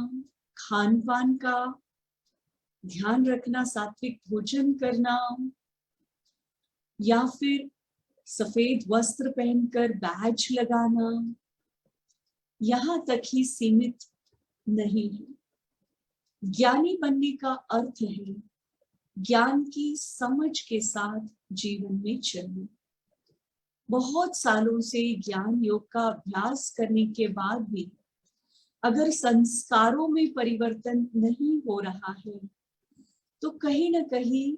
खान पान का ध्यान रखना, सात्विक भोजन करना, या फिर सफेद वस्त्र पहनकर बैज लगाना, यहां तक ही सीमित नहीं है। ज्ञानी बनने का अर्थ है ज्ञान की समझ के साथ जीवन में चलना। बहुत सालों से ज्ञान योग का अभ्यास करने के बाद भी अगर संस्कारों में परिवर्तन नहीं हो रहा है, तो कहीं ना कहीं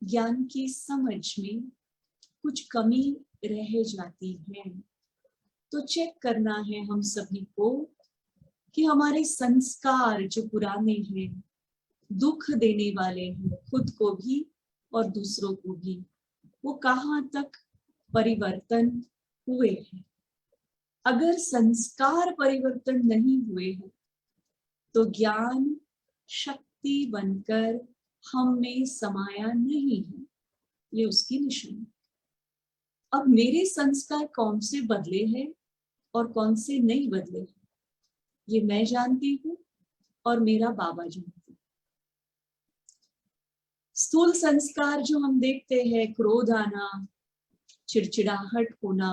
ज्ञान की समझ में कुछ कमी रह जाती है। तो चेक करना है हम सभी को कि हमारे संस्कार जो पुराने हैं, दुख देने वाले हैं, खुद को भी और दूसरों को भी, वो कहाँ तक परिवर्तन हुए हैं। अगर संस्कार परिवर्तन नहीं हुए हैं तो ज्ञान शक्ति बनकर हम में समाया नहीं है, ये उसकी निशानी। अब मेरे संस्कार कौन से बदले हैं और कौन से नहीं बदले हैं, ये मैं जानती हूँ और मेरा बाबा जानते हैं। स्थूल संस्कार जो हम देखते हैं, क्रोध आना, चिड़चिड़ाहट होना,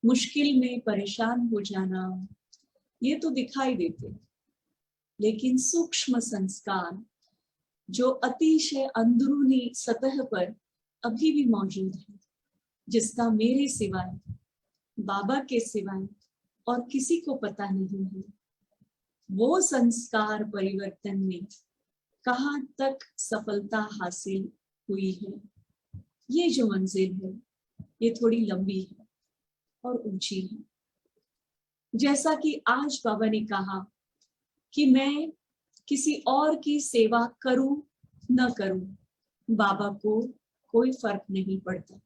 मुश्किल में परेशान हो जाना, ये तो दिखाई देते हैं। लेकिन सूक्ष्म संस्कार जो अतिशय अंदरूनी सतह पर अभी भी मौजूद है, जिसका मेरे सिवाय, बाबा के सिवाय और किसी को पता नहीं है, वो संस्कार परिवर्तन में कहाँ तक सफलता हासिल हुई है, ये जो मंजिल है ये थोड़ी लंबी है और ऊंची है। जैसा कि आज बाबा ने कहा कि मैं किसी और की सेवा करूं न करूं, बाबा को कोई फर्क नहीं पड़ता,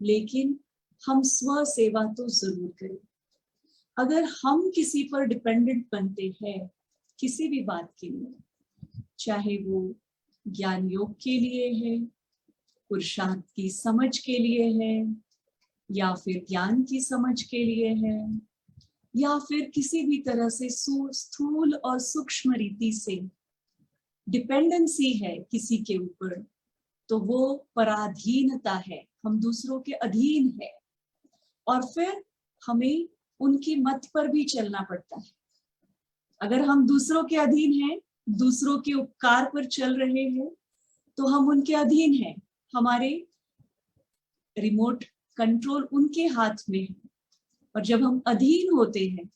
लेकिन हम स्व सेवा तो जरूर करें। अगर हम किसी पर डिपेंडेंट बनते हैं किसी भी बात के लिए, चाहे वो ज्ञान योग के लिए है, पुरुषार्थ की समझ के लिए है, या फिर ज्ञान की समझ के लिए है, या फिर किसी भी तरह से स्थूल और सूक्ष्म रीति से डिपेंडेंसी है किसी के ऊपर, तो वो पराधीनता है, हम दूसरों के अधीन है, और फिर हमें उनकी मत पर भी चलना पड़ता है। अगर हम दूसरों के अधीन हैं, दूसरों के उपकार पर चल रहे हैं, तो हम उनके अधीन हैं, हमारे रिमोट कंट्रोल उनके हाथ में है। और जब हम अधीन होते हैं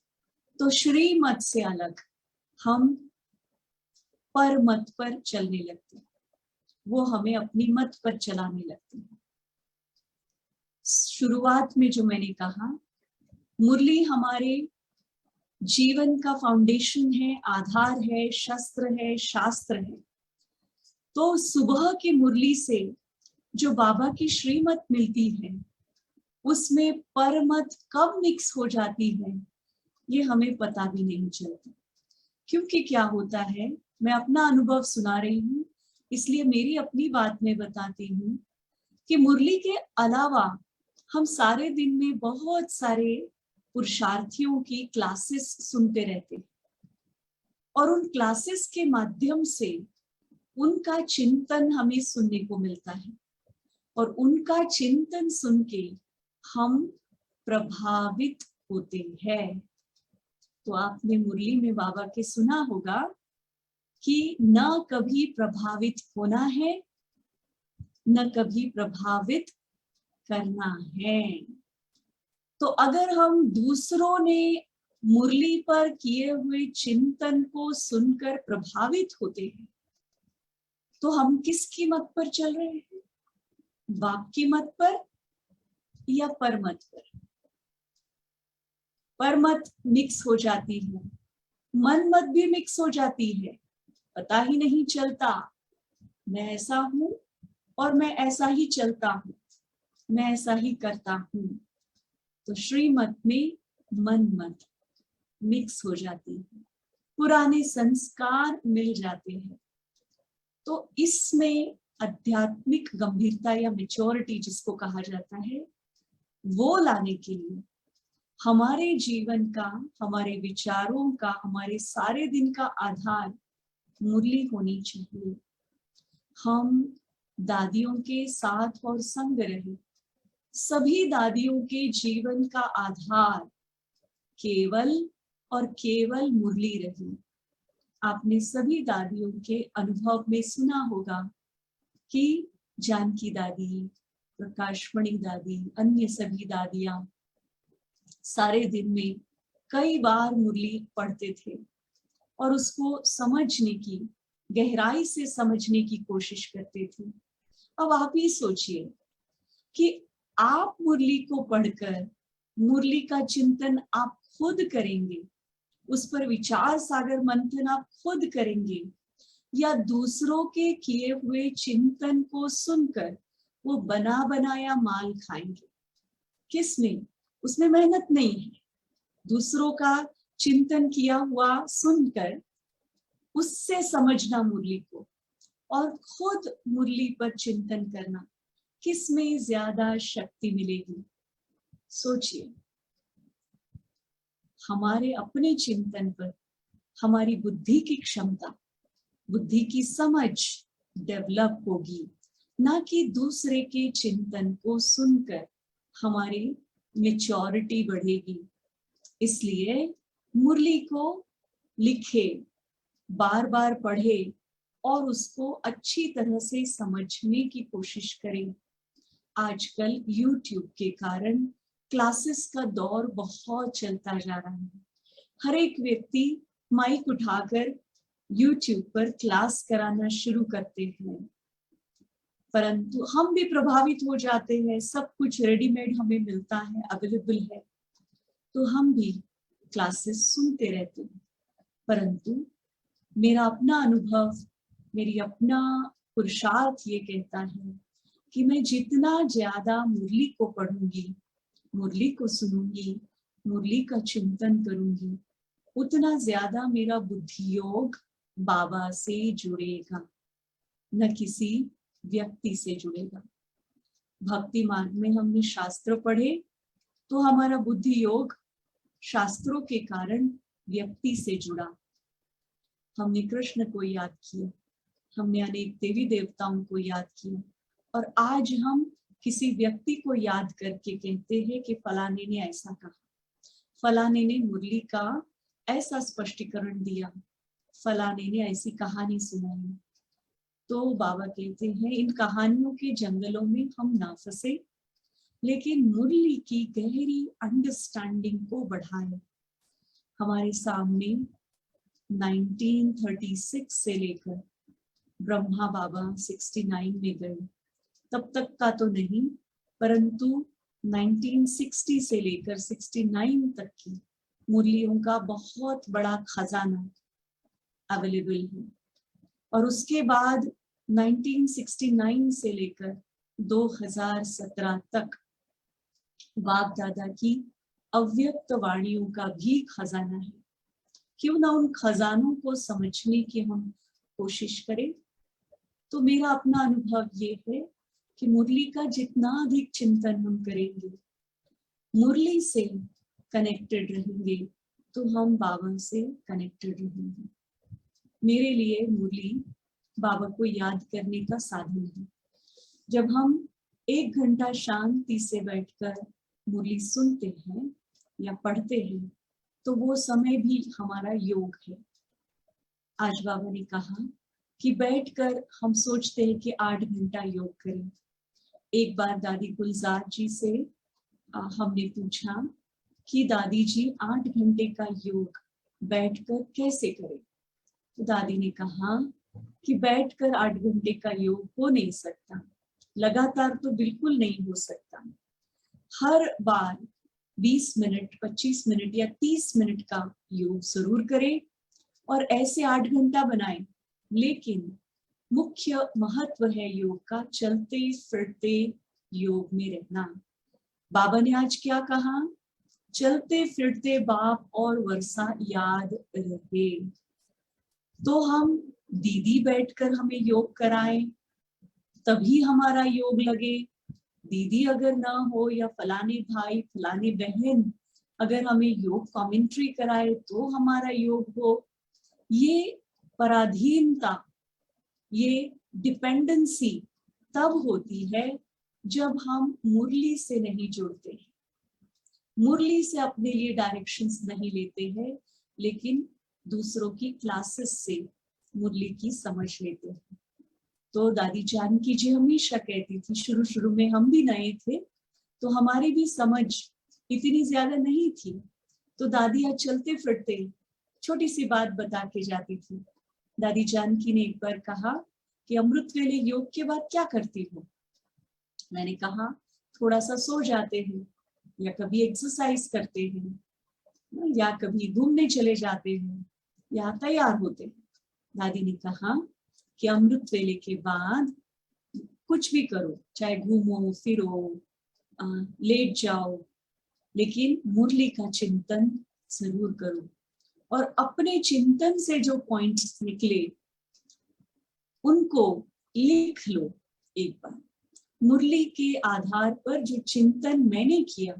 तो श्रीमत से अलग हम पर मत पर चलने लगते हैं, वो हमें अपनी मत पर चलाने लगते हैं। शुरुआत में जो मैंने कहा, मुरली हमारे जीवन का फाउंडेशन है, आधार है, शस्त्र है, शास्त्र है। तो सुबह की मुरली से जो बाबा की श्रीमत मिलती है, उसमें परमत कब मिक्स हो जाती है ये हमें पता भी नहीं चलता। क्योंकि क्या होता है, मैं अपना अनुभव सुना रही हूँ, इसलिए मेरी अपनी बात में बताती हूँ कि मुरली के अलावा हम सारे दिन में बहुत सारे पुरुषार्थियों की क्लासेस सुनते रहते हैं, और उन क्लासेस के माध्यम से उनका चिंतन हमें सुनने को मिलता है, और उनका चिंतन सुन के हम प्रभावित होते हैं। तो आपने मुरली में बाबा के सुना होगा कि न कभी प्रभावित होना है, न कभी प्रभावित करना है। तो अगर हम दूसरों ने मुरली पर किए हुए चिंतन को सुनकर प्रभावित होते हैं, तो हम किसकी मत पर चल रहे हैं? बाप की मत पर या परमत पर? परमत मिक्स हो जाती है, मन मत भी मिक्स हो जाती है, पता ही नहीं चलता। मैं ऐसा हूं और मैं ऐसा ही चलता हूं, मैं ऐसा ही करता हूं। तो श्रीमत में मन मत मिक्स हो जाती है, पुराने संस्कार मिल जाते हैं। तो इसमें आध्यात्मिक गंभीरता या मैच्योरिटी जिसको कहा जाता है, वो लाने के लिए हमारे जीवन का, हमारे विचारों का, हमारे सारे दिन का आधार मुरली होनी चाहिए। हम दादियों के साथ और संग रहे, सभी दादियों के जीवन का आधार केवल और केवल मुरली रही। आपने सभी दादियों के अनुभव में सुना होगा कि जानकी दादी, प्रकाशमणि दादी, अन्य सभी दादियां सारे दिन में कई बार मुरली पढ़ते थे और उसको समझने की, गहराई से समझने की कोशिश करते थे। अब आप ही सोचिए कि आप मुरली को पढ़कर मुरली का चिंतन आप खुद करेंगे, उस पर विचार सागर मंथन आप खुद करेंगे, या दूसरों के किए हुए चिंतन को सुनकर वो बना बनाया माल खाएंगे? किसमें उसमें मेहनत नहीं है। दूसरों का चिंतन किया हुआ सुनकर उससे समझना मुरली को और खुद मुरली पर चिंतन करना, किसमें ज्यादा शक्ति मिलेगी? सोचिए, हमारे अपने चिंतन पर हमारी बुद्धि की क्षमता, बुद्धि की समझ डेवलप होगी, ना कि दूसरे के चिंतन को सुनकर हमारी मैच्योरिटी बढ़ेगी। इसलिए मुरली को लिखे, बार बार पढ़े और उसको अच्छी तरह से समझने की कोशिश करें। आजकल YouTube के कारण क्लासेस का दौर बहुत चलता जा रहा है। हर एक व्यक्ति माइक उठाकर YouTube पर क्लास कराना शुरू करते हैं, परंतु हम भी प्रभावित हो जाते हैं। सब कुछ रेडीमेड हमें मिलता है, अवेलेबल है, तो हम भी क्लासेस सुनते रहते हैं। परंतु मेरा अपना अनुभव, मेरी अपना पुरुषार्थ ये कहता है कि मैं जितना ज्यादा मुरली को पढ़ूंगी, मुरली को सुनूंगी, मुरली का चिंतन करूंगी, उतना ज्यादा मेरा बुद्धि योग बाबा से जुड़ेगा, न किसी व्यक्ति से जुड़ेगा। भक्ति मार्ग में हमने शास्त्र पढ़े तो हमारा बुद्धि योग शास्त्रों के कारण व्यक्ति से जुड़ा। हमने कृष्ण को याद किया, हमने अनेक देवी देवताओं को याद किया, और आज हम किसी व्यक्ति को याद करके कहते हैं कि फलाने ने ऐसा कहा, फलाने ने मुरली का ऐसा स्पष्टीकरण दिया, फलाने ने ऐसी कहानी सुनाई। तो बाबा कहते हैं इन कहानियों के जंगलों में हम ना फंसे, लेकिन मुरली की गहरी अंडरस्टैंडिंग को बढ़ाए। हमारे सामने 1936 से लेकर ब्रह्मा बाबा 69 में गए, तब तक का तो नहीं, परंतु 1960 से लेकर 69 तक की मुरलियों का बहुत बड़ा खजाना अवेलेबल है। और उसके बाद 1969 से लेकर 2017 तक बाप दादा की अव्यक्त वाणियों का भी खजाना है। क्यों ना उन खजानों को समझने की हम कोशिश करें। तो मेरा अपना अनुभव ये है कि मुरली का जितना अधिक चिंतन हम करेंगे, मुरली से कनेक्टेड रहेंगे, तो हम बाबा से कनेक्टेड रहेंगे। मेरे लिए मुरली बाबा को याद करने का साधन है। जब हम 1 घंटा शांति से बैठकर मुरली सुनते हैं या पढ़ते हैं, तो वो समय भी हमारा योग है। आज बाबा ने कहा कि बैठकर हम सोचते हैं कि 8 घंटा योग करें। एक बार दादी गुलजार जी से हमने पूछा कि दादी जी 8 घंटे का योग बैठकर कैसे करें। तो दादी ने कहा कि बैठकर 8 घंटे का योग हो नहीं सकता, लगातार तो बिल्कुल नहीं हो सकता। हर बार 20 मिनट, 25 मिनट या 30 मिनट का योग जरूर करें और ऐसे 8 घंटा बनाएं। लेकिन मुख्य महत्व है योग का चलते फिरते योग में रहना। बाबा ने आज क्या कहा? चलते फिरते बाप और वर्षा याद रहे। तो हम दीदी बैठकर हमें योग कराएं तभी हमारा योग लगे। दीदी अगर ना हो या फलाने भाई फलाने बहन अगर हमें योग कमेंट्री कराए तो हमारा योग हो। ये पराधीनता, ये डिपेंडेंसी तब होती है जब हम मुरली से नहीं जुड़ते हैं, मुरली से अपने लिए डायरेक्शंस नहीं लेते हैं, लेकिन दूसरों की क्लासेस से मुरली की समझ लेते हैं। तो दादी जानकी जी हमेशा कहती थी, शुरू शुरू में हम भी नए थे तो हमारी भी समझ इतनी ज्यादा नहीं थी, तो दादी आज चलते फिरते छोटी सी बात बता के जाती थी। दादी जानकी ने एक बार कहा कि अमृत वेले योग के बाद क्या करती हो? मैंने कहा थोड़ा सा सो जाते हैं, या कभी एक्सरसाइज करते हैं, या कभी घूमने चले जाते हैं, या तैयार होते हैं। दादी ने कहा कि अमृत वेले के बाद कुछ भी करो, चाहे घूमो फिरो, लेट जाओ, लेकिन मुरली का चिंतन जरूर करो और अपने चिंतन से जो पॉइंट्स निकले उनको लिख लो एक बार। मुरली के आधार पर जो चिंतन मैंने किया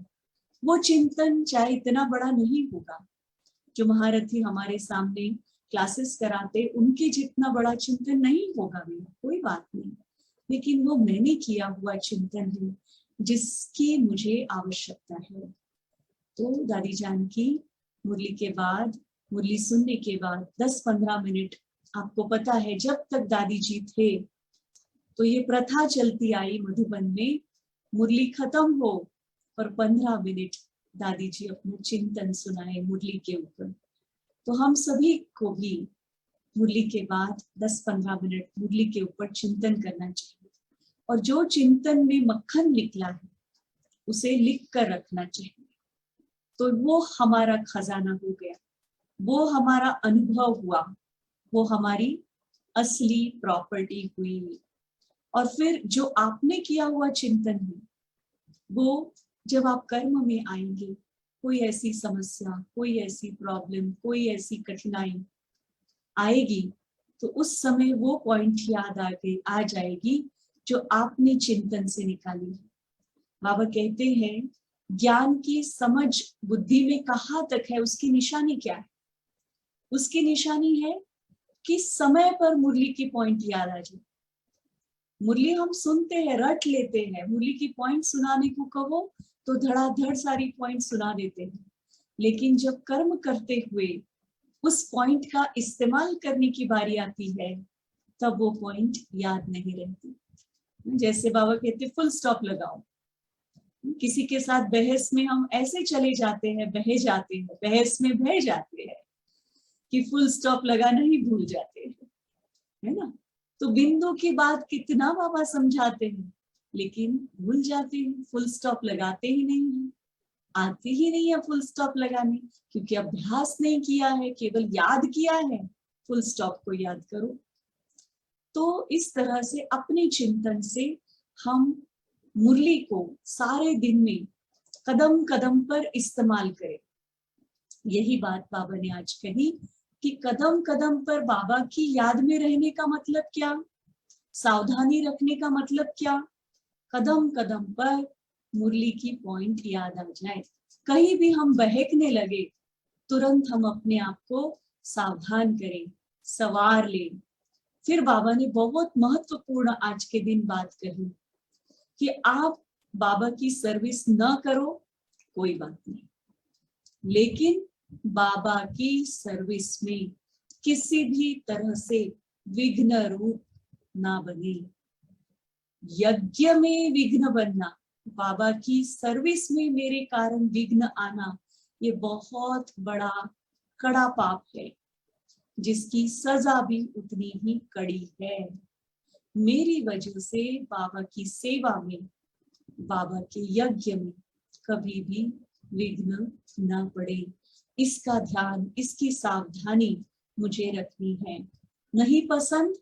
वो चिंतन चाहे इतना बड़ा नहीं होगा, जो महारथी हमारे सामने क्लासेस कराते उनके जितना बड़ा चिंतन नहीं होगा मेरा, कोई बात नहीं, लेकिन वो मैंने किया हुआ चिंतन है जिसकी मुझे आवश्यकता है। तो दादी जान की मुरली के बाद, मुरली सुनने के बाद 10-15 मिनट, आपको पता है जब तक दादी जी थे तो ये प्रथा चलती आई मधुबन में, मुरली खत्म हो और 15 मिनट दादी जी अपना चिंतन सुनाए मुरली के ऊपर। तो हम सभी को भी मुरली के बाद 10-15 मिनट मुरली के ऊपर चिंतन करना चाहिए और जो चिंतन में मक्खन निकला है उसे लिख कर रखना चाहिए। तो वो हमारा खजाना हो गया, वो हमारा अनुभव हुआ, वो हमारी असली प्रॉपर्टी हुई। और फिर जो आपने किया हुआ चिंतन है वो जब आप कर्म में आएंगे, कोई ऐसी समस्या, कोई ऐसी प्रॉब्लम, कोई ऐसी कठिनाई आएगी तो उस समय वो पॉइंट याद आ जाएगी जो आपने चिंतन से निकाली। बाबा कहते हैं ज्ञान की समझ बुद्धि में कहाँ तक है, उसकी निशानी क्या है? उसकी निशानी है कि समय पर मुरली की पॉइंट याद आ जाए। मुरली हम सुनते हैं, रट लेते हैं, मुरली की पॉइंट सुनाने को कहो तो धड़ाधड़ सारी पॉइंट सुना देते हैं, लेकिन जब कर्म करते हुए उस पॉइंट का इस्तेमाल करने की बारी आती है तब वो पॉइंट याद नहीं रहती। जैसे बाबा कहते फुल स्टॉप लगाओ। किसी के साथ बहस में हम ऐसे चले जाते हैं, बह जाते हैं, बहस में बह जाते हैं कि फुल स्टॉप लगाना ही भूल जाते हैं, है ना। तो बिंदु की बात कितना बाबा समझाते हैं लेकिन भूल जाते हैं, फुल स्टॉप लगाते ही नहीं है, आते ही नहीं है फुल स्टॉप लगाने, क्योंकि अभ्यास नहीं किया है, केवल याद किया है। फुल स्टॉप को याद करो। तो इस तरह से अपने चिंतन से हम मुरली को सारे दिन में कदम कदम पर इस्तेमाल करें। यही बात बाबा ने आज कही कि कदम कदम पर बाबा की याद में रहने का मतलब क्या, सावधानी रखने का मतलब क्या, कदम कदम पर मुरली की पॉइंट याद आ जाए। कहीं भी हम बहकने लगे तुरंत हम अपने आप को सावधान करें, सवार लें। फिर बाबा ने बहुत महत्वपूर्ण आज के दिन बात कही कि आप बाबा की सर्विस न करो कोई बात नहीं, लेकिन बाबा की सर्विस में किसी भी तरह से विघ्न रूप ना बने। यज्ञ में विघ्न बनना, बाबा की सर्विस में मेरे कारण विघ्न आना, ये बहुत बड़ा कड़ा पाप है जिसकी सजा भी उतनी ही कड़ी है। मेरी वजह से बाबा की सेवा में, बाबा के यज्ञ में कभी भी विघ्न न पड़े, इसका ध्यान, इसकी सावधानी मुझे रखनी है। नहीं पसंद,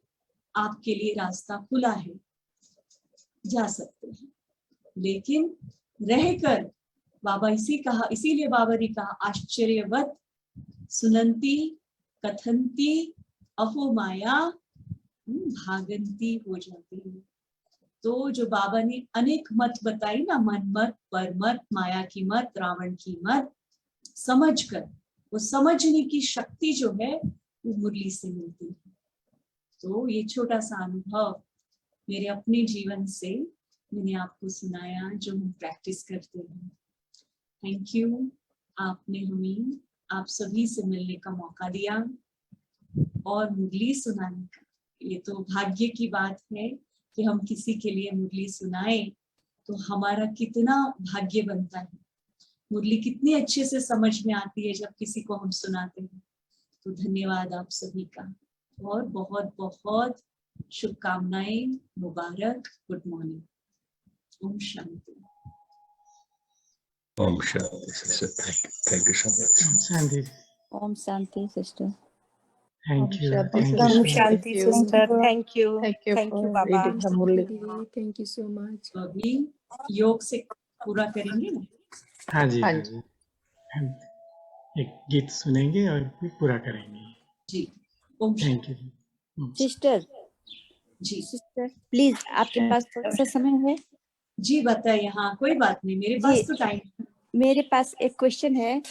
आपके लिए रास्ता खुला है, जा सकते हैं, लेकिन रहकर बाबा इसीलिए बाबा ने कहा आश्चर्यवत सुनंती कथंती अहो माया भागंती हो जाती है। तो जो बाबा ने अनेक मत बताई ना, मन मत, पर मत, माया की मत, रावण की मत, समझकर, वो समझने की शक्ति जो है वो मुरली से मिलती है। तो ये छोटा सा अनुभव मेरे अपने जीवन से मैंने आपको सुनाया जो हम प्रैक्टिस करते हैं। थैंक यू, आपने हमें आप सभी से मिलने का मौका दिया और मुरली सुनाने का। ये तो भाग्य की बात है कि हम किसी के लिए मुरली सुनाए, तो हमारा कितना भाग्य बनता है। मुरली कितनी अच्छे से समझ में आती है जब किसी को हम सुनाते हैं। तो धन्यवाद आप सभी का और बहुत बहुत शुभकामनाएं, मुबारक, गुड मॉर्निंग, ओम शांति। Om Shanti, sister. Thank you so much. Sandy, Om Shanti, sister. thank you. Shanti, Thank you sister. so Om much. Shanti, sister. Thank you. Thank you Thank you, for Baba. reading the Murli. Thank you so much. तो अभी योग से पूरा करेंगे ना। हाँ जी हाँ दीदी, हम एक गीत सुनेंगे और फिर पूरा करेंगे। जी। ओम थैंक यू। सिस्टर जी प्लीज, आपके पास थोड़ा सा समय है? जी बताइए। हाँ कोई बात नहीं, मेरे जी। पास तो टाइम। मेरे पास एक क्वेश्चन है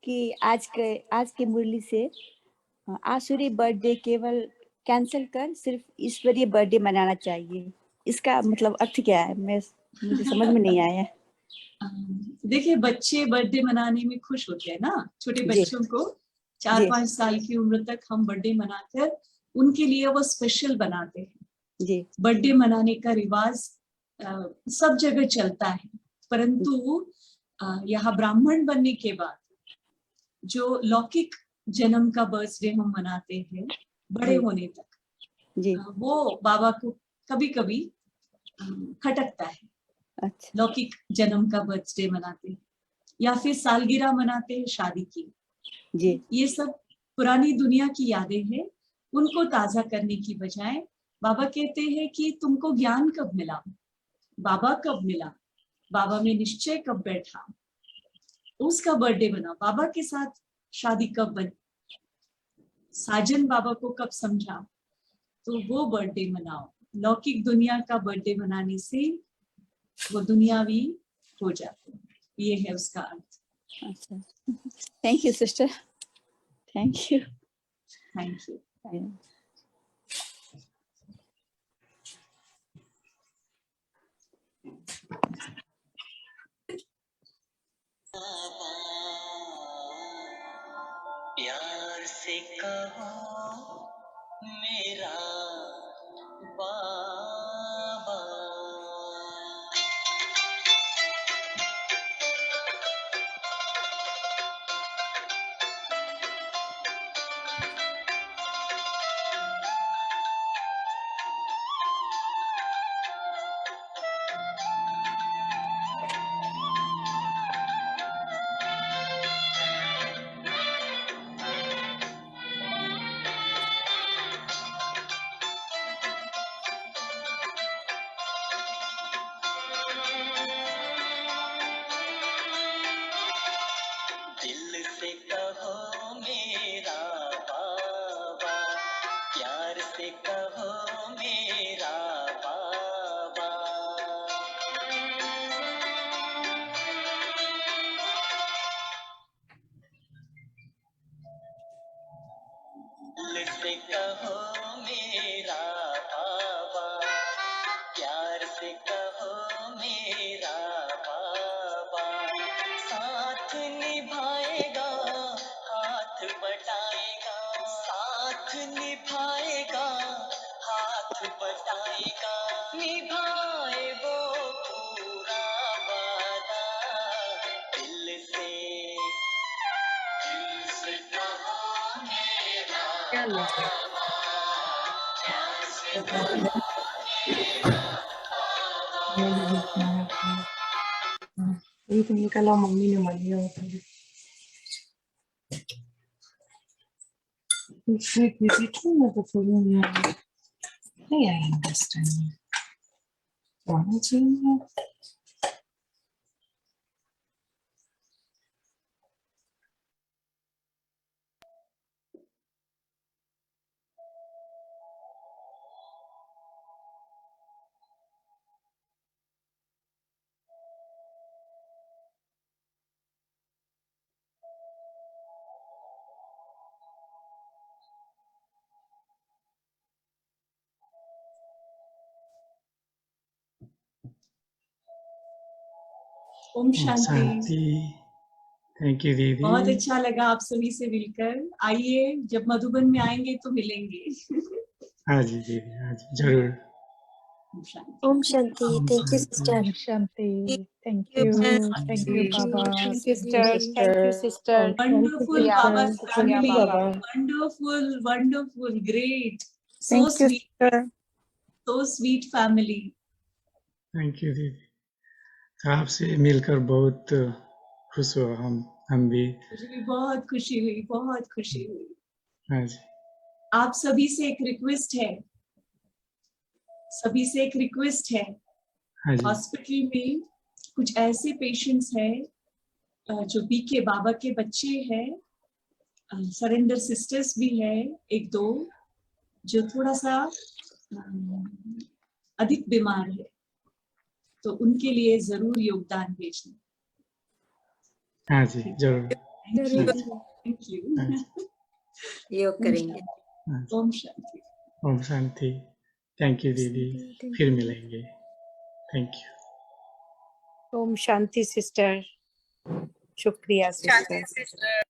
कि आज के मुरली से आसुरी बर्थडे केवल कैंसिल कर सिर्फ ईश्वरीय बर्थडे मनाना चाहिए, इसका मतलब अर्थ क्या है? मुझे समझ में नहीं आया। देखिए, बच्चे बर्थडे मनाने में खुश होते हैं ना। छोटे जी। बच्चों को 4-5 साल की उम्र तक हम बर्थडे मनाकर उनके लिए वो स्पेशल बनाते हैं। जी बर्थडे मनाने का रिवाज सब जगह चलता है, परंतु यहाँ ब्राह्मण बनने के बाद जो लौकिक जन्म का बर्थडे हम मनाते हैं बड़े जी। होने तक, जी। वो बाबा को कभी कभी खटकता है। अच्छा। लौकिक जन्म का बर्थडे मनाते हैं या फिर सालगिरह मनाते हैं शादी की। जी ये सब पुरानी दुनिया की यादें हैं, उनको ताजा करने की बजाय बाबा कहते हैं कि तुमको ज्ञान कब मिला, बाबा कब मिला, बाबा में निश्चय कब बैठा, उसका बर्थडे मनाओ। बाबा के साथ शादी कब बनी, साजन बाबा को कब समझा, तो वो बर्थडे मनाओ। लौकिक दुनिया का बर्थडे मनाने से वो दुनियावी हो जाते हैं, ये है उसका अर्थ। अच्छा, thank you sister, thank you. Thank you. प्यार से कहो मेरा बाबा, दिल से कहो मेरा बाबा, प्यार से कहो मेरा बाबा। दिल से कहो मेरा बाबा, प्यार से कहो मेरा बाबा। साथ निभाएगा, हाथ बटाएगा, साथ निभाएगा, हाथ बटाएगा, निभाए वो पूरा वादा। दिल से कहो मेरा क्या लगा? एक निकला मम्मी ने मन लिया मैं तो फूल नहीं आया this time. One चाहिए. ओम शांति। शांति। थैंक यू दीदी। बहुत अच्छा लगा आप सभी से मिलकर। आइए, जब मधुबन में आएंगे तो मिलेंगे। हाँ जी दीदी, हाँ जी जरूर। ओम शांति। ओम शांति। Thank you sister. शांति, thank you, you, Bhai. Thank you बाबा, Thank thank you, you sister. Sister, thank you sister, Wonderful Baba family. बाबा, Wonderful, wonderful, great. So thank you sweet, sister. so sweet family. Thank you दीदी, आपसे मिलकर बहुत खुश हुआ हम भी। मुझे भी बहुत खुशी हुई, बहुत खुशी हुई। हाँ जी। आप सभी से एक रिक्वेस्ट है, सभी से एक रिक्वेस्ट है। हाँ जी। हॉस्पिटल में कुछ ऐसे पेशेंट्स हैं जो बी के बाबा के बच्चे हैं, सरेंडर सिस्टर्स भी है एक दो जो थोड़ा सा अधिक बीमार है, तो उनके लिए जरूर योगदान भेजना। हाँ जी, जरूर। Thank you. हाँ जी, योग करेंगे। हाँ जी। ओम शांति। ओम शांति। थैंक यू दीदी, फिर मिलेंगे। Thank you. ओम शांति सिस्टर। शुक्रिया सिस्टर।